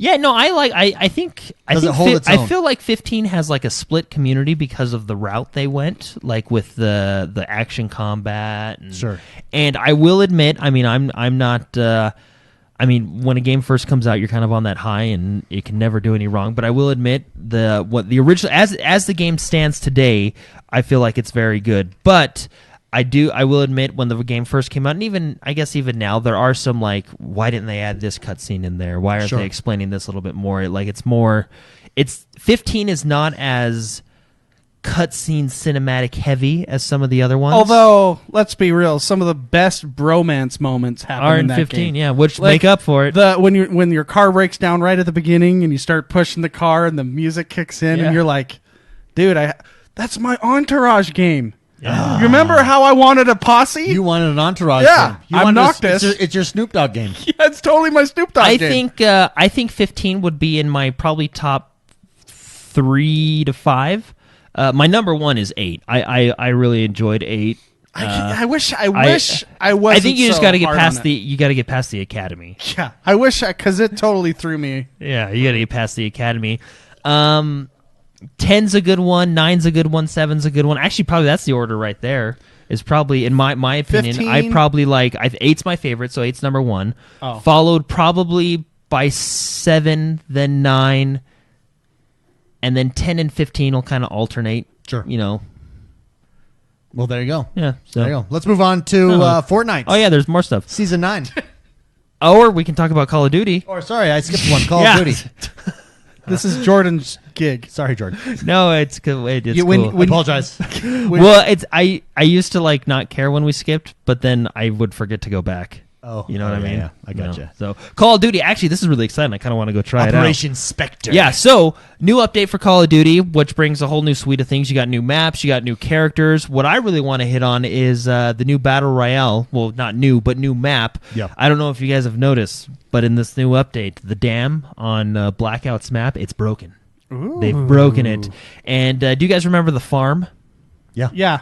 Yeah, no, I think Does it hold its I own? feel like 15 has like a split community because of the route they went, like with the action combat. And, Sure. And I will admit, I'm not. When a game first comes out, you're kind of on that high, and it can never do any wrong. But I will admit the original as the game stands today, I feel like it's very good. But I will admit when the game first came out, and even even now, there are some like, why didn't they add this cutscene in there? Why aren't Sure. they explaining this a little bit more? It's 15 is not as cutscene cinematic heavy as some of the other ones. Although, let's be real, some of the best bromance moments happen are in in that 15, game. yeah, which Like, make up for it. When your car breaks down right at the beginning and you start pushing the car and the music kicks in Yeah. and you're like, dude, that's my Entourage game. Yeah. You remember how I wanted a posse? You wanted an Entourage Yeah, game. You I'm wanted Noctis. it's your Snoop Dogg game. Yeah, it's totally my Snoop Dogg game. I think 15 would be in my probably top 3 to 5. My number 1 is 8. I really enjoyed 8. I wish I wasn't. I think you just so got to get hard past on it. you got to get past the academy. Yeah, I wish because it totally threw me. Yeah, you got to get past the academy. 10's a good one, 9's a good one, 7's a good one. Actually, probably that's the order right there. Is probably in my opinion. 15? I probably like 8's my favorite, so 8's number 1. Oh. Followed probably by 7, then 9, and then 10 and 15 will kind of alternate. Sure. Well, there you go. yeah. So. There you go. Let's move on to Fortnite. Oh yeah, there's more stuff. Season 9. Or we can talk about Call of Duty. Or sorry, I skipped one. Call Yeah. of Duty. This is Jordan's gig. Sorry, Jordan. No, it's cool. It's cool. I apologize. Well, I used to like not care when we skipped, but then I would forget to go back. Oh, You know what I mean? Yeah, I gotcha. So Call of Duty, actually, this is really exciting. I kind of want to go try Operation Spectre. it out. Yeah, so new update for Call of Duty, which brings a whole new suite of things. You got new maps, you got new characters. What I really want to hit on is the new Battle Royale. Well, not new, but new map. Yep. I don't know if you guys have noticed, but in this new update, the dam on Blackout's map, it's broken. Ooh. They've broken it. And do you guys remember the farm? Yeah. Yeah.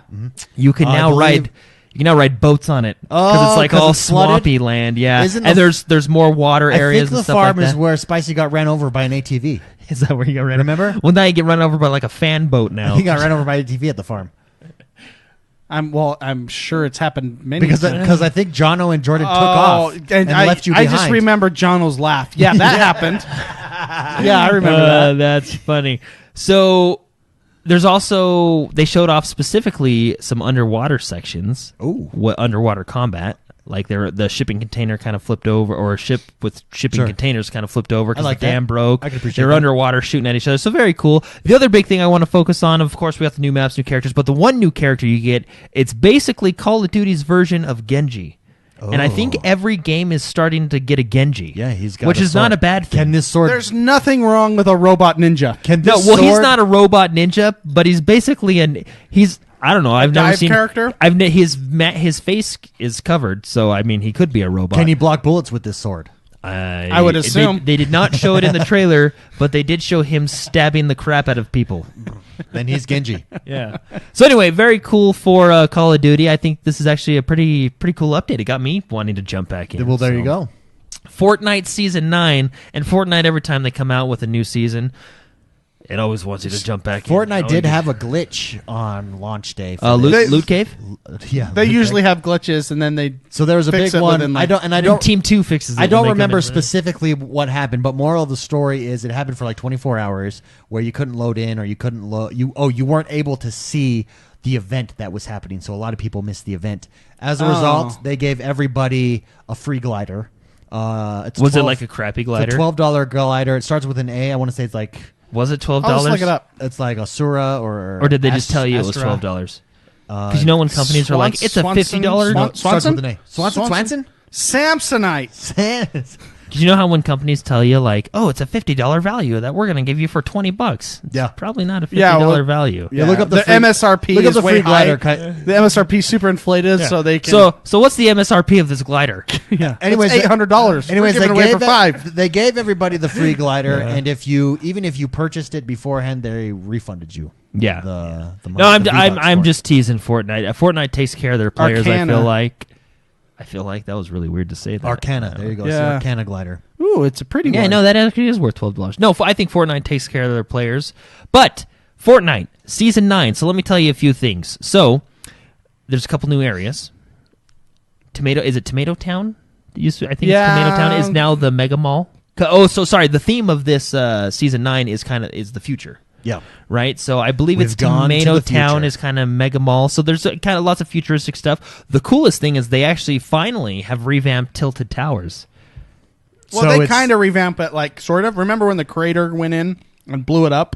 You can I now believe- ride. You can now ride boats on it Oh, it's like 'cause all it's flooded? swampy land. Yeah, Isn't and the- there's more water I areas think the and stuff farm like that. is where Spicy got ran over by an ATV. Is that where you got ran? Remember? Well, now you get run over by like a fan boat now. He got ran over by an ATV at the farm. I'm sure it's happened many Because times. I think Jono and Jordan took off and left you I behind. just remember Jono's laugh. Yeah, that happened. Yeah, I remember that. That's funny. So there's also they showed off specifically some underwater sections. Ooh. What underwater combat? Like the shipping container kind of flipped over, or a ship with shipping Sure. containers kind of flipped over because like the that. dam broke. I can appreciate They're that. underwater shooting at each other. So very cool. The other big thing I want to focus on, of course, we got the new maps, new characters, but the one new character you get, it's basically Call of Duty's version of Genji. And I think every game is starting to get a Genji. Yeah, he's got which a is sword. not a bad thing. Can this sword... There's nothing wrong with a robot ninja. Can No, this well, he's sword- not a robot ninja, but he's basically he's I don't know. I've never dive seen character? His face is covered, so I mean he could be a robot. Can he block bullets with this sword? I would assume. They did not show it in the trailer, but they did show him stabbing the crap out of people. Then he's Genji. Yeah. So anyway, very cool for Call of Duty. I think this is actually a pretty cool update. It got me wanting to jump back in. Well, there you go. Fortnite Season 9, and Fortnite, every time they come out with a new season, it always wants you to jump back in. Fortnite did have a glitch on launch day. Loot Cave? Yeah. They usually have glitches, and then they So there was a fix big it one. within, I like- don't. Team 2 fixes it. I don't when they come remember in. specifically what happened, but moral of the story is it happened for like 24 hours where you couldn't load in or you couldn't load. You weren't able to see the event that was happening. So a lot of people missed the event. As a result, they gave everybody a free glider. Was it like a crappy glider? It's a $12 glider. It starts with an A. I want to say it's like. Was it $12? I'll just look it up. It's like Asura Or did they just tell you it was Astra. $12? Because you know when companies are like, it's a $50. Starts with an A. Swanson? Samsonite. Did you know how when companies tell you like, oh, it's a $50 value that we're going to give you for $20? It's Yeah. probably not a $50 Yeah, well, value. Yeah, look up the free- MSRP look up is the way free high. glider cut. The MSRP is super inflated, so they can. So what's the MSRP of this glider? yeah. Anyways, It's $800. Anyways, We're giving they away gave for $5. They gave everybody the free glider, and even if you purchased it beforehand, they refunded you. Yeah. The money, No, I'm the V-Bucks I'm for it. just teasing Fortnite. Fortnite takes care of their players. Arcana. I feel like that was really weird to say that. Arcana. There you go. Yeah. So Arcana glider. Ooh, it's a pretty Yeah, one. no, that actually is worth $12. No, I think Fortnite takes care of their players. But Fortnite Season 9. So let me tell you a few things. So there's a couple new areas. Is it Tomato Town? I think it's Tomato Town is now the Mega Mall. Oh, so sorry. The theme of this Season 9 is the future. Yeah. Right, so I believe We've it's gone to Tomato the Town future. is kind of Mega Mall. So there's kind of lots of futuristic stuff. The coolest thing is they actually finally have revamped Tilted Towers. Well, So they it's- kind of revamp it, like, sort of. Remember when the Creator went in and blew it up?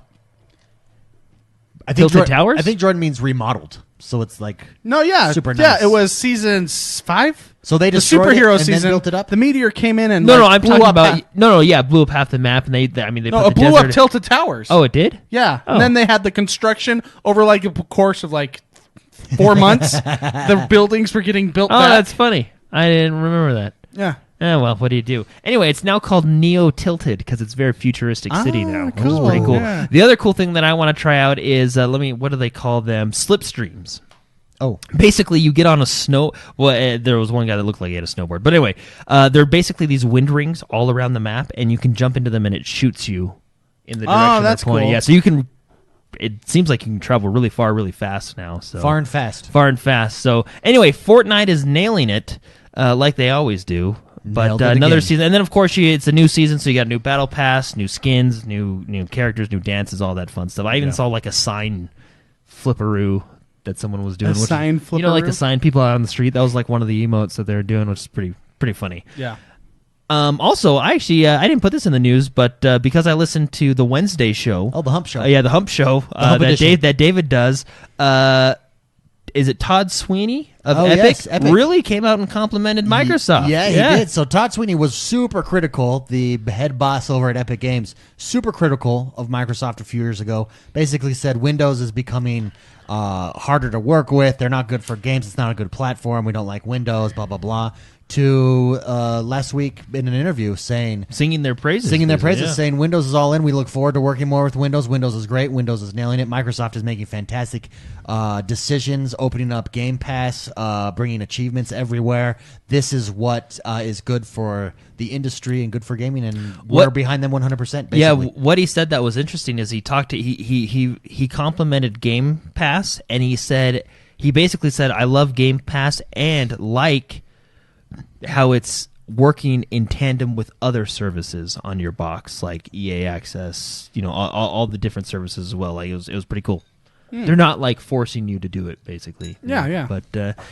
I think Tilted Towers? I think Jordan means remodeled. So it's like No, yeah. Super Yeah, nice. it was season 5? so they The destroyed superhero it and season. then built it up. The meteor came in and No, like, I'm blew talking up about half- blew up half the map, and they No, put it the blew up desert. Tilted Towers. Oh, it did. Yeah. Oh. And then they had the construction over like a course of like 4 months. The buildings were getting built Oh, back. that's funny. I didn't remember that. Yeah. Well, what do you do? Anyway, it's now called Neo Tilted because it's a very futuristic city now. Which is cool. pretty cool. Yeah. The other cool thing that I want to try out is what do they call them? Slipstreams. Oh, Basically, you get on a snow. Well, there was one guy that looked like he had a snowboard, but anyway, they're basically these wind rings all around the map, and you can jump into them, and it shoots you in the direction that's they're pointing. cool. Yeah, so you can. It seems like you can travel really far, really fast now. So far and fast. far and fast. So anyway, Fortnite is nailing it like they always do. But Nailed it another again. season, and then of course it's a new season, so you got new battle pass, new skins, new characters, new dances, all that fun stuff. I even saw like a sign flipperoo that someone was doing. A sign you know, like the flipperoo? sign people out on the street. That was like one of the emotes that they were doing, which is pretty funny. Yeah. Also, I actually I didn't put this in the news, but because I listened to the Wednesday show. Oh, the Hump Show. Yeah, the Hump Show Hump Edition. that David does. Is it Todd Sweeney of Oh, Epic? yes, Epic. Really came out and complimented Microsoft. Yeah, he did. So Todd Sweeney was super critical, the head boss over at Epic Games, super critical of Microsoft a few years ago. Basically said Windows is becoming harder to work with. They're not good for games. It's not a good platform. We don't like Windows, blah, blah, blah. To last week in an interview saying... Singing their praises. Saying Windows is all in. We look forward to working more with Windows. Windows is great. Windows is nailing it. Microsoft is making fantastic decisions, opening up Game Pass, bringing achievements everywhere. This is what is good for the industry and good for gaming, and we're behind them 100%. Basically. Yeah, what he said that was interesting is he complimented Game Pass, and he basically said, I love Game Pass and like how it's working in tandem with other services on your box, like EA Access, all the different services as well. Like it was pretty cool. They're not like forcing you to do it, basically. Yeah, yeah. But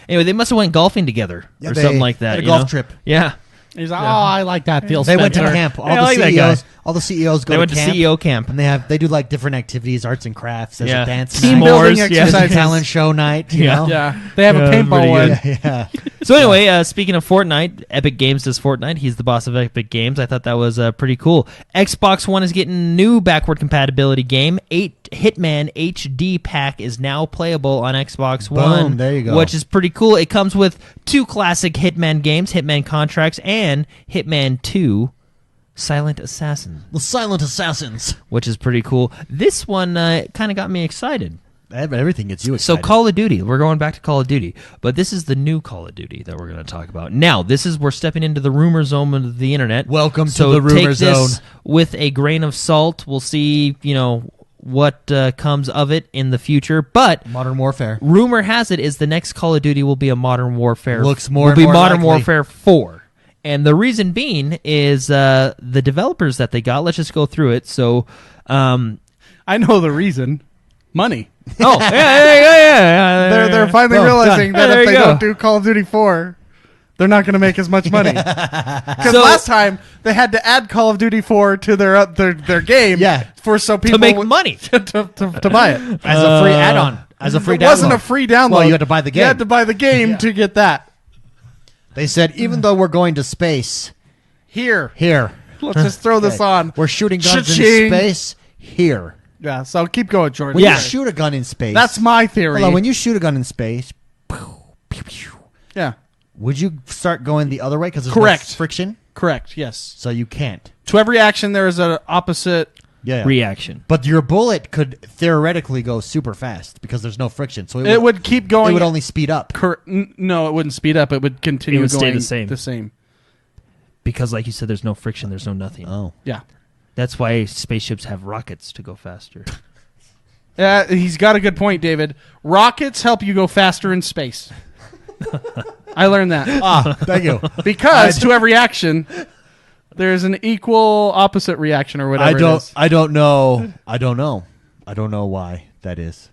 anyway, they must have went golfing together or they something like that. had a you golf know? trip. Yeah. He's like, oh, I like that. Phil They went to Spencer. camp. I like that guy. All the CEOs go They to went to camp. CEO camp. And they do like different activities, arts and crafts. There's Yeah. a dance Team night. building S'mores, yeah. There's a exercises. talent show night. You know? Yeah. They have a Yeah, paintball pretty one. good. Yeah. So anyway, speaking of Fortnite, Epic Games does Fortnite. He's the boss of Epic Games. I thought that was pretty cool. Xbox One is getting new backward compatibility game. Hitman HD pack is now playable on Xbox One. There you go. Which is pretty cool. It comes with 2 classic Hitman games, Hitman Contracts and Hitman 2 Silent Assassin. The Silent Assassins. Which is pretty cool. This one kind of got me excited. Everything gets you So excited. Call of Duty, we're going back to Call of Duty, but this is the new Call of Duty that we're going to talk about. Now, we're stepping into the rumor zone of the internet. Welcome so to the rumor take this zone. with a grain of salt. We'll see, what comes of it in the future. But Modern Warfare. rumor has it is the next Call of Duty will be a Modern Warfare. Looks more will and be more Modern likely. Warfare 4. And the reason being is the developers that they got. Let's just go through it. So, I know the reason. Money. oh yeah. They're finally Boom, realizing done. that There if you they go. don't do Call of Duty 4, they're not going to make as much money. Because So- last time they had to add Call of Duty 4 to their game, Yeah. so people to make would- money. to buy it. As a free add-on. As a free It download. wasn't a free download. Well, you had to buy the game. You had to buy the game to get that. They said, even though we're going to space, Here, here. let's just throw this Okay. on. We're shooting guns Cha-ching. in space, here. Yeah, so keep going, Jordan. When Yeah. you shoot a gun in space. That's my theory. Hold on, when you shoot a gun in space, pew, pew, pew, Yeah, would you start going the other way because there's Correct. no friction? correct. Yes. So you can't. To every action, there is an opposite. Yeah. Reaction. But your bullet could theoretically go super fast because there's no friction. So It would keep going. It would only speed up. No, it wouldn't speed up. It would continue It would stay going the same. The same. Because, like you said, there's no friction, there's no nothing. Oh. Yeah. That's why spaceships have rockets to go faster. Yeah, he's got a good point, David. Rockets help you go faster in space. I learned that. Thank you. Because to every action, there's an equal opposite reaction or whatever it is. I don't know. I don't know why that is.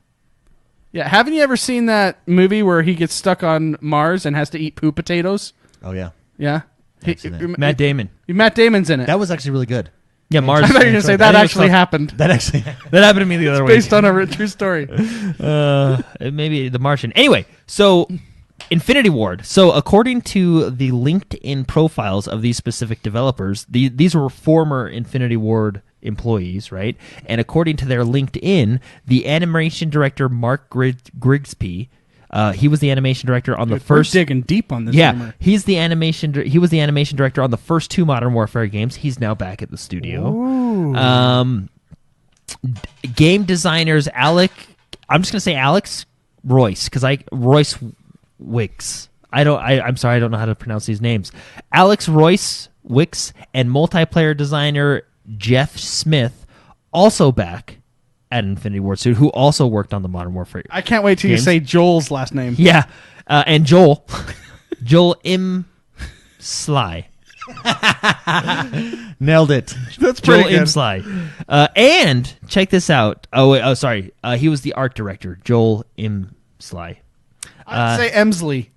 Yeah, haven't you ever seen that movie where he gets stuck on Mars and has to eat poo potatoes? Oh yeah. Yeah. I've seen that. Matt Damon. Matt Damon's in it. That was actually really good. Yeah, Mars. I thought you were going to say I that think it was actually called- happened. That actually. That happened to me the other way. Based on a true story. Maybe The Martian. Anyway, so Infinity Ward. So according to the LinkedIn profiles of these specific developers, these were former Infinity Ward employees, right? And according to their LinkedIn, the animation director Mark Grigsby, he was the animation director on the We're first. digging deep on this. Yeah, rumor. he was the animation director on the first 2 Modern Warfare games. He's now back at the studio. Game designers I'm just gonna say Alex Royce because Royce Wicks. I'm sorry, I don't know how to pronounce these names. Alex Royce Wicks and multiplayer designer Jeff Smith also back at Infinity Ward Studio, who also worked on the Modern Warfare. I can't wait till you Games. say Joel's last name. Yeah, and Joel M. Sly. Nailed it. That's Joel pretty M. good. Sly. And check this out. Sorry. He was the art director, Joel M. Sly. I'd say Emsley.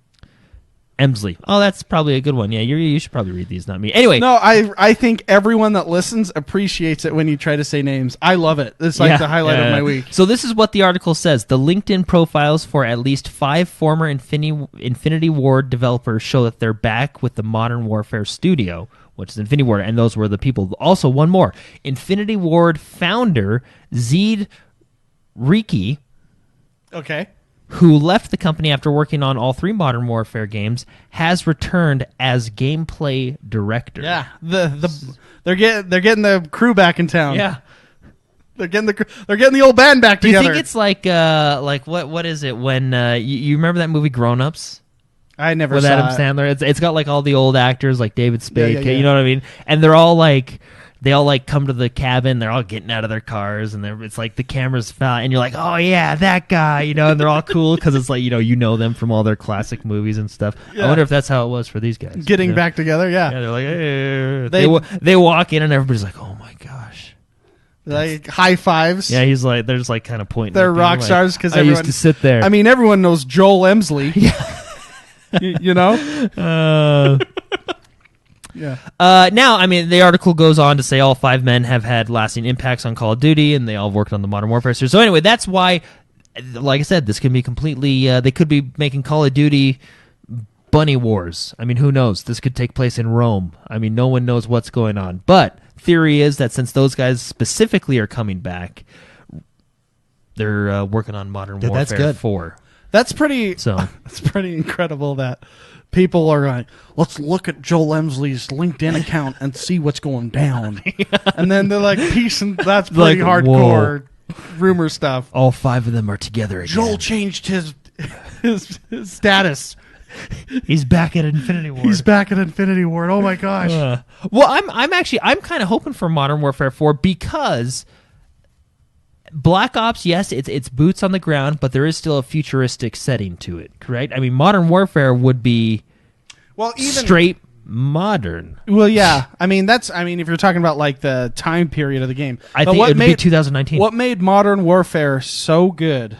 Emsley. Oh, that's probably a good one. Yeah, you should probably read these, not me. Anyway. No, I think everyone that listens appreciates it when you try to say names. I love it. It's like Yeah, the highlight yeah. of my week. So this is what the article says. The LinkedIn profiles for at least 5 former Infinity Ward developers show that they're back with the Modern Warfare studio, which is Infinity Ward, and those were the people. Also, one more. Infinity Ward founder Zeed Riki, Okay. who left the company after working on all 3 Modern Warfare games, has returned as gameplay director. Yeah. They're getting the crew back in town. Yeah. They're getting the old band back Do you together. think it's like what is it when you remember that movie Grown Ups? I never With saw Adam it. Sandler. It's got like all the old actors like David Spade, Yeah, yeah. you know what I mean? And they're all like they all like come to the cabin, they're all getting out of their cars and it's like the camera's foul and you're like, "Oh yeah, that guy," and they're all cool cuz it's like, you know them from all their classic movies and stuff. Yeah. I wonder if that's how it was for these guys. Getting you know? back together, yeah. Yeah, they're like, "Hey." They- They walk in and everybody's like, "Oh my gosh." Like high fives. Yeah, he's like they're just like kind of pointing. They're at me, rock like, stars because I everyone used to sit there. I mean, everyone knows Joel Emsley. Yeah. you know? Yeah. Now, I mean, the article goes on to say all 5 men have had lasting impacts on Call of Duty, and they all worked on the Modern Warfare series. So anyway, that's why, like I said, this can be completely. They could be making Call of Duty bunny wars. I mean, who knows? This could take place in Rome. I mean, no one knows what's going on. But theory is that since those guys specifically are coming back, they're working on Modern Warfare that's good. 4. That's pretty. So It's pretty incredible that people are like, let's look at Joel Emsley's LinkedIn account and see what's going down, and then they're like, peace, and that's pretty Like, hardcore rumor stuff. all 5 of them are together again. Joel changed his status. He's back at Infinity Ward. He's back at Infinity Ward. Oh my gosh. Well, I'm kind of hoping for Modern Warfare 4 because Black Ops, yes, it's boots on the ground, but there is still a futuristic setting to it, right? I mean, Modern Warfare would be straight modern. Well, yeah. I mean, if you're talking about like the time period of the game, I think it would be 2019. What made Modern Warfare so good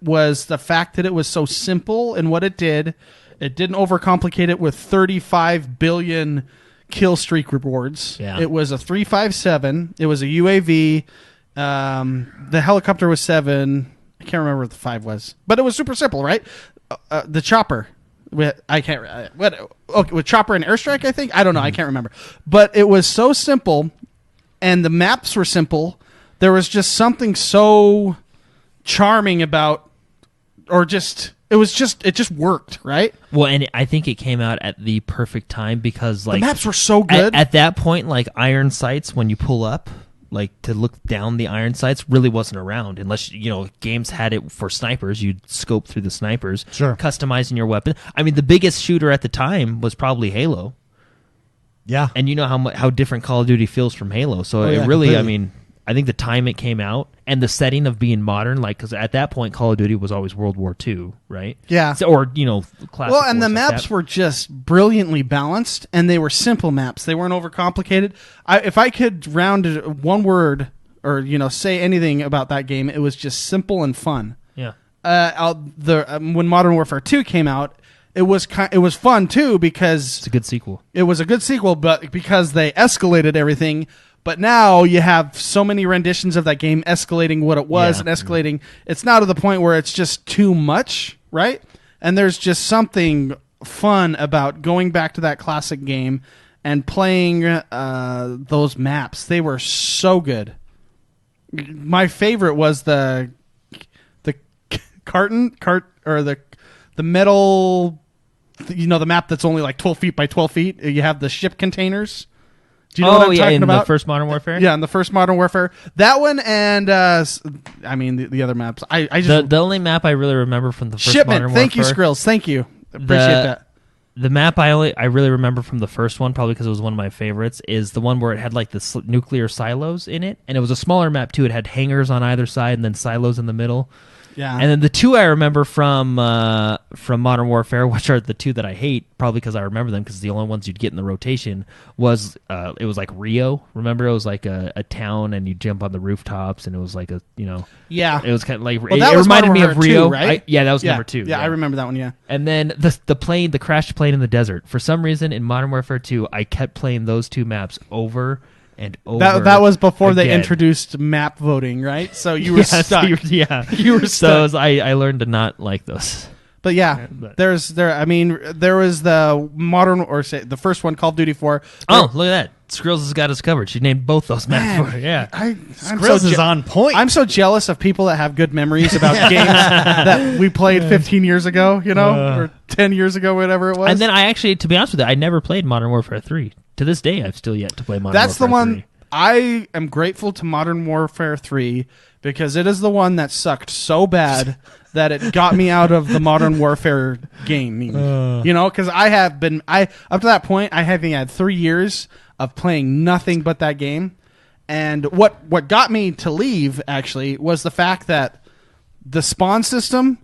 was the fact that it was so simple in what it did. It didn't overcomplicate it with 35 billion kill streak rewards. Yeah. It was a 357. It was a UAV. The helicopter was 7. I can't remember what the 5 was, but it was super simple, right? The chopper. With chopper and airstrike, I think. I don't know. I can't remember. But it was so simple, and the maps were simple. There was just something so charming about, it just worked, right? Well, and I think it came out at the perfect time because like the maps were so good. At that point, like iron sights when you pull up, like to look down the iron sights really wasn't around unless games had it for snipers. You'd scope through the snipers, Sure. customizing your weapon. I mean, the biggest shooter at the time was probably Halo. Yeah. And you know how different Call of Duty feels from Halo. So Oh, it yeah, really, completely. I mean, I think the time it came out and the setting of being modern, like, because at that point, Call of Duty was always World War II, right? Yeah. So, or, classic Well, and the wars like maps that. were just brilliantly balanced, and they were simple maps. They weren't overcomplicated. If I could round it one word or say anything about that game, it was just simple and fun. Yeah. When Modern Warfare 2 came out, it was fun too because It's a good sequel. it was a good sequel, but because they escalated everything. But now you have so many renditions of that game escalating what it was Yeah. and escalating. It's now to the point where it's just too much, right? And there's just something fun about going back to that classic game and playing those maps. They were so good. My favorite was the the metal, the map that's only like 12 feet by 12 feet. You have the ship containers. Do you know what I'm talking in about? the first Modern Warfare? Yeah, in the first Modern Warfare. That one and, the other maps. I just... The only map I really remember from the first Shipment. Modern Thank you, Warfare... Skrills. Thank you. Appreciate that. The map I really remember from the first one, probably because it was one of my favorites, is the one where it had like the nuclear silos in it, and it was a smaller map too. It had hangars on either side and then silos in the middle. Yeah. And then the two I remember from Modern Warfare, which are the two that I hate, probably because I remember them because the only ones you'd get in the rotation was it was like Rio. Remember, it was like a town, and you jump on the rooftops, and it was like Yeah. it was kind of like Well, that it was reminded Modern me of Warfare Rio, 2, right? That was number 2. Yeah, I remember that one. Yeah. And then the crashed plane in the desert. For some reason, in Modern Warfare 2, I kept playing those two maps over and over. That was before they again. introduced map voting, right? So you were Yeah, so stuck. you were stuck. So I learned to not like those. But yeah, But- there was the modern, or say the first one, Call of Duty 4. Oh, look at that! Skrills has got us covered. She named both those maps Man, for it. Yeah. I'm Skrills so is on point. I'm so jealous of people that have good memories about games that we played 15 years ago, or 10 years ago, whatever it was. And then I actually, to be honest with you, I never played Modern Warfare 3. To this day, I've still yet to play Modern That's Warfare the one 3. I am grateful to Modern Warfare 3 because it is the one that sucked so bad that it got me out of the Modern Warfare gaming. Because up to that point, I having had 3 years of playing nothing but that game. And what got me to leave, actually, was the fact that the spawn system,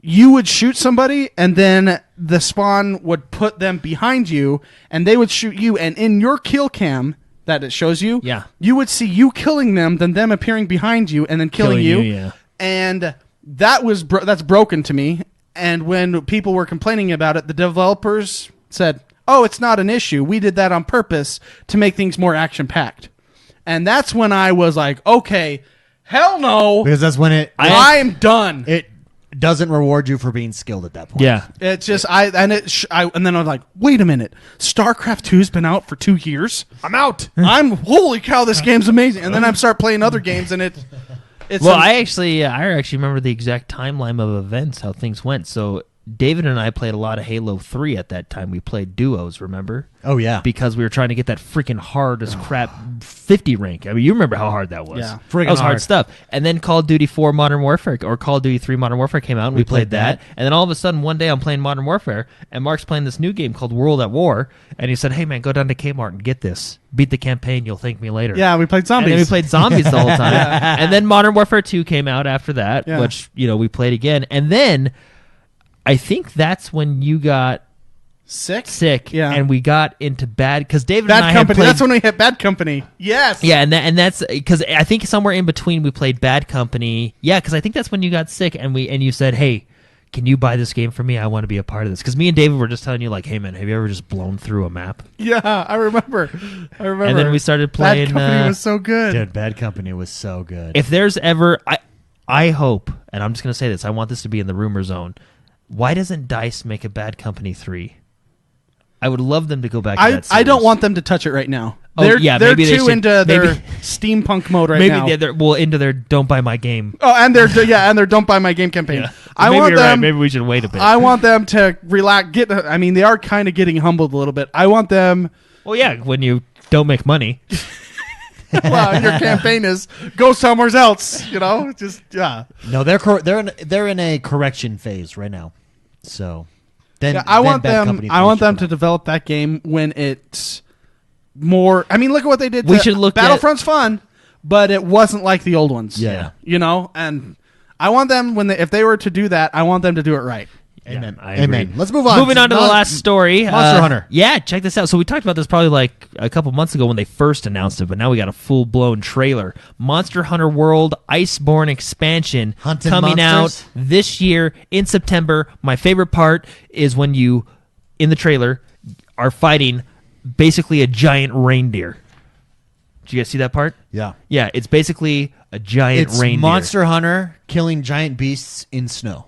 you would shoot somebody, and then the spawn would put them behind you, and they would shoot you, and in your kill cam that it shows you, Yeah. you would see you killing them, then them appearing behind you, and then killing you. Yeah. And that's broken to me. And when people were complaining about it, the developers said, "Oh, it's not an issue. We did that on purpose to make things more action-packed." And that's when I was like, okay, hell no. because that's when I'm done. it doesn't reward you for being skilled at that point. Yeah. It's just and then I'm like, wait a minute, StarCraft 2's been out for 2 years. I'm out. Holy cow, this game's amazing. And then I start playing other games, and it's I actually remember the exact timeline of events, how things went. So David and I played a lot of Halo 3 at that time. We played duos, remember? Oh, yeah. Because we were trying to get that freaking hard as crap 50 rank. I mean, you remember how hard that was. Yeah. Friggin' that was hard hard. stuff. And then Call of Duty 4 Modern Warfare, or Call of Duty 3 Modern Warfare came out, and we played that. And then all of a sudden, one day I'm playing Modern Warfare, and Mark's playing this new game called World at War, and he said, hey, man, go down to Kmart and get this. Beat the campaign, you'll thank me later. Yeah, we played zombies. And then we played zombies the whole time. And then Modern Warfare 2 came out after that, Yeah. which, we played again. And then I think that's when you got sick, Yeah. and we got into because David Bad and I Company. had played, That's when we hit Bad Company. Yes. yeah, and that's because I think somewhere in between we played Bad Company. Yeah, because I think that's when you got sick, and you said, hey, can you buy this game for me? I want to be a part of this. Because me and David were just telling you, like, hey, man, have you ever just blown through a map? Yeah, I remember. And then we started playing. Bad Company was so good. Dude, Bad Company was so good. If there's ever, I hope, and I'm just going to say this, I want this to be in the rumor zone. Why doesn't DICE make a Bad Company 3? I would love them to go back to that series. I don't want them to touch it right now. Oh, They're maybe they too should. into their Maybe- steampunk mode right Maybe now. they're into their don't buy my game. Oh, and their don't buy my game campaign. Yeah. I Maybe want you're right. them. Maybe we should wait a bit. I want them to relax. I mean, they are kind of getting humbled a little bit. I want them. Well, yeah, when you don't make money. Well, your campaign is go somewhere else. Just yeah. No, they're in a correction phase right now. So then Yeah, I want Bad them. Company I want 3 them should to come out. develop that game when it's more. I mean, look at what they did. We to should look Battlefront's fun, but it wasn't like the old ones. Yeah. And I want them if they were to do that, I want them to do it right. Amen. Yeah, I agree. Amen. Let's move on. Moving on to the last story. Monster Hunter. Yeah, check this out. So we talked about this probably like a couple months ago when they first announced it, but now we got a full-blown trailer. Monster Hunter World Iceborne expansion Hunting coming monsters? out this year in September. My favorite part is when you, in the trailer, are fighting basically a giant reindeer. Did you guys see that part? Yeah. Yeah, it's basically a giant It's reindeer. Monster Hunter killing giant beasts in snow.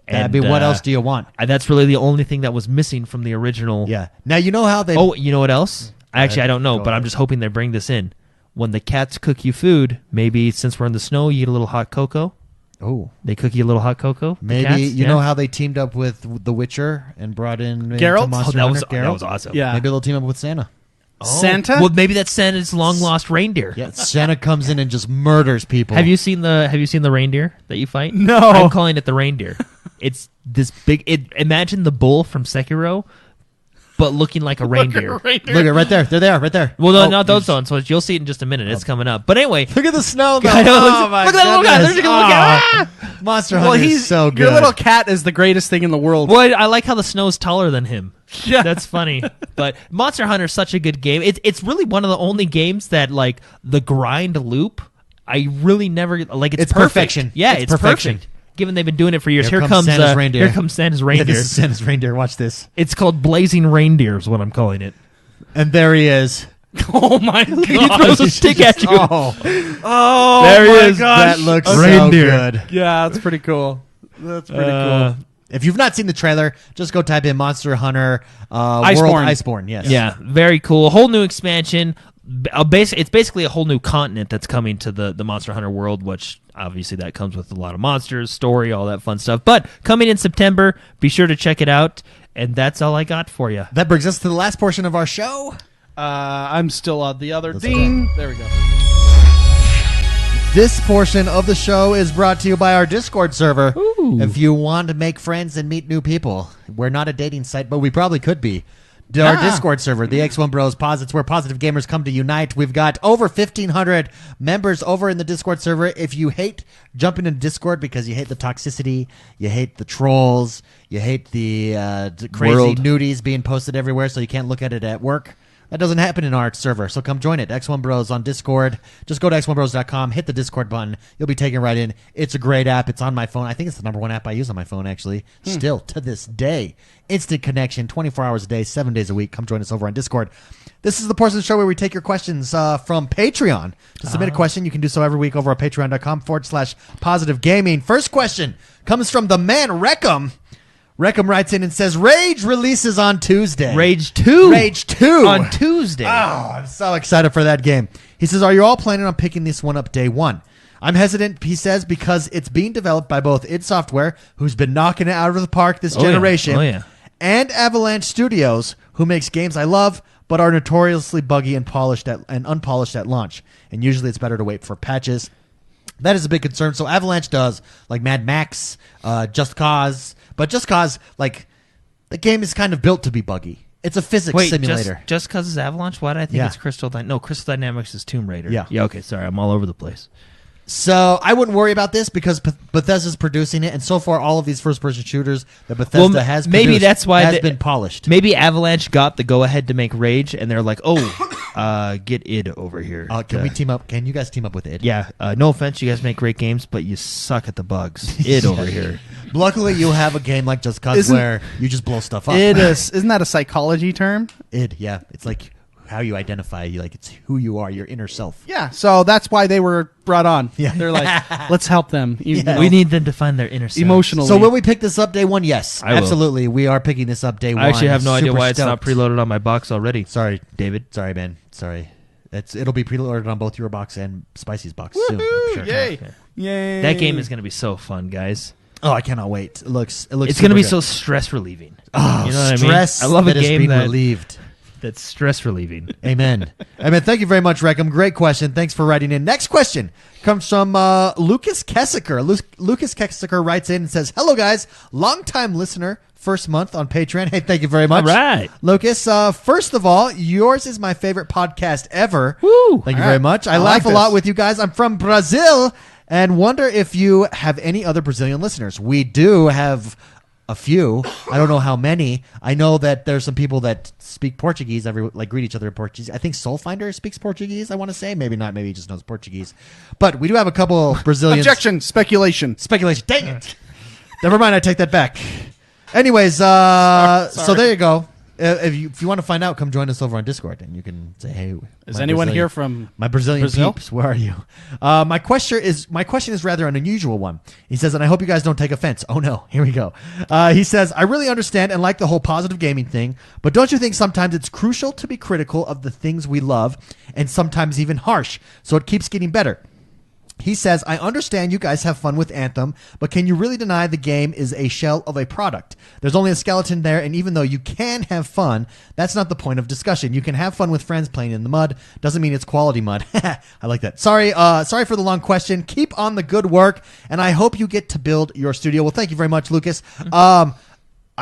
That'd be And, what else do you want? That's really the only thing that was missing from the original. Yeah. Now you know how they. Oh, you know what else? Actually, I don't know, Go but I'm ahead. just hoping they bring this in. When the cats cook you food, maybe since we're in the snow, you eat a little hot cocoa. Oh. They cook you a little hot cocoa. the Maybe cats? you Yeah. know how they teamed up with The Witcher and brought in Geralt? into Monster that Hunter, was Geralt? awesome. Yeah. Maybe they'll team up with Santa. Santa? Well, maybe that's Santa's long lost reindeer. Yeah, Santa comes in and just murders people. Have you seen the reindeer that you fight? No. I'm calling it the reindeer. It's this big. Imagine the bull from Sekiro, but looking like a reindeer. Look at right there. They're there, right there. Well, no, Oh, not those ones. So you'll see it in just a minute. It's coming up. But anyway, Look at the snow, though. I know, Oh, my look at that little guy. goodness. There's a little guy. Monster Well, Hunter he's is so good. Your little cat is the greatest thing in the world. well, I like how the snow's taller than him. Yeah. That's funny. But Monster Hunter is such a good game. It's really one of the only games that like the grind loop. I really never like. It's perfect. perfection. Yeah, It's it's perfection. perfect. Given they've been doing it for years. Here Here comes comes Santa's reindeer. Here comes Santa's Yeah, reindeer. this is Santa's reindeer. Watch this. It's called Blazing Reindeer is what I'm calling it. And there he is. Oh my god! He throws a stick at you. Oh, Oh, There he my is. gosh. that looks Reindeer. so good. Yeah, that's pretty cool. That's pretty cool. If you've not seen the trailer, just go type in Monster Hunter World Iceborne. Yes. Yeah, very cool. A whole new expansion. It's basically a whole new continent that's coming to the Monster Hunter world, which obviously that comes with a lot of monsters, story, all that fun stuff. But coming in September, be sure to check it out. And that's all I got for you. That brings us to the last portion of our show. I'm still on the other That's ding. There we go. This portion of the show is brought to you by our Discord server. Ooh. If you want to make friends and meet new people, we're not a dating site, but we probably could be. Our Discord server, the XoneBros Posits, where positive gamers come to unite. We've got over 1,500 members over in the Discord server. If you hate jumping into Discord because you hate the toxicity, you hate the trolls, you hate the crazy World. nudies being posted everywhere so you can't look at it at work, That doesn't happen in our server, so come join it. XoneBros on Discord. Just go to XoneBros.com, hit the Discord button. You'll be taken right in. It's a great app. It's on my phone. I think it's the number one app I use on my phone, actually. Still, to this day. Instant connection, 24 hours a day, 7 days a week. Come join us over on Discord. This is the portion of the show where we take your questions from Patreon. To submit a question, you can do so every week over at patreon.com/positive gaming. First question comes from the man, Recon. Recon writes in and says, Rage releases on Tuesday. Rage 2. Rage 2. On Tuesday. Oh, I'm so excited for that game. He says, are you all planning on picking this one up day one? I'm hesitant, he says, because it's being developed by both id Software, who's been knocking it out of the park this generation, and Avalanche Studios, who makes games I love, but are notoriously buggy and unpolished at launch. And usually it's better to wait for patches. That is a big concern. So Avalanche does, like Mad Max, Just Cause. But Just Cause, like, the game is kind of built to be buggy. It's a physics simulator. Just Cause is Avalanche? Why did I think it's Crystal Dynamics? No, Crystal Dynamics is Tomb Raider. Yeah. Yeah, okay, sorry. I'm all over the place. So I wouldn't worry about this because Bethesda's producing it, and so far all of these first-person shooters that Bethesda has produced maybe that's why has been polished. Maybe Avalanche got the go-ahead to make Rage, and they're like, get id over here. Can we team up? Can you guys team up with id? Yeah. No offense, you guys make great games, but you suck at the bugs. Id over here. Luckily, you have a game like Just Cause where you just blow stuff up. Isn't that a psychology term? Id, yeah. It's like how you identify. It's who you are, your inner self. Yeah, so that's why they were brought on. Yeah. They're like, let's help them. We need them to find their inner self. Emotionally. So will we pick this up day one? Yes, I will. Absolutely. We are picking this up day one. I actually have no idea why it's not stoked. preloaded on my box already. Sorry, David. Sorry, man. Sorry. It'll be preloaded on both your box and Spicy's box soon. I'm sure. Yay. Okay. Yay. That game is going to be so fun, guys. Oh, I cannot wait. It looks. It's going to be so stress relieving. Oh, you know what stress I mean? I love a that is game being that relieved. that's stress relieving. Amen. Amen. Thank you very much, Reckham. Great question. Thanks for writing in. Next question comes from Lucas Kessiker. Lucas Kessiker writes in and says, hello, guys. Longtime listener. First month on Patreon. Hey, thank you very much. All right. Lucas, first of all, yours is my favorite podcast ever. Woo. Thank you very much. I laugh a lot with you guys. I'm from Brazil and wonder if you have any other Brazilian listeners. We do have a few. I don't know how many. I know that there's some people that speak Portuguese, greet each other in Portuguese. I think Soulfinder speaks Portuguese, I want to say. Maybe not. Maybe he just knows Portuguese. But we do have a couple Brazilians. Objection. Speculation. Dang it. Never mind. I take that back. Anyways, so there you go. If you want to find out, come join us over on Discord, and you can say, "Hey, is anyone here from my Brazilian Brazil? peeps? Where are you?" My question is rather an unusual one. He says, and I hope you guys don't take offense. Oh no, here we go. He says, I really understand and like the whole positive gaming thing, but don't you think sometimes it's crucial to be critical of the things we love, and sometimes even harsh, so it keeps getting better? He says, I understand you guys have fun with Anthem, but can you really deny the game is a shell of a product? There's only a skeleton there, and even though you can have fun, that's not the point of discussion. You can have fun with friends playing in the mud. Doesn't mean it's quality mud. I like that. Sorry for the long question. Keep on the good work, and I hope you get to build your studio. Well, thank you very much, Lucas.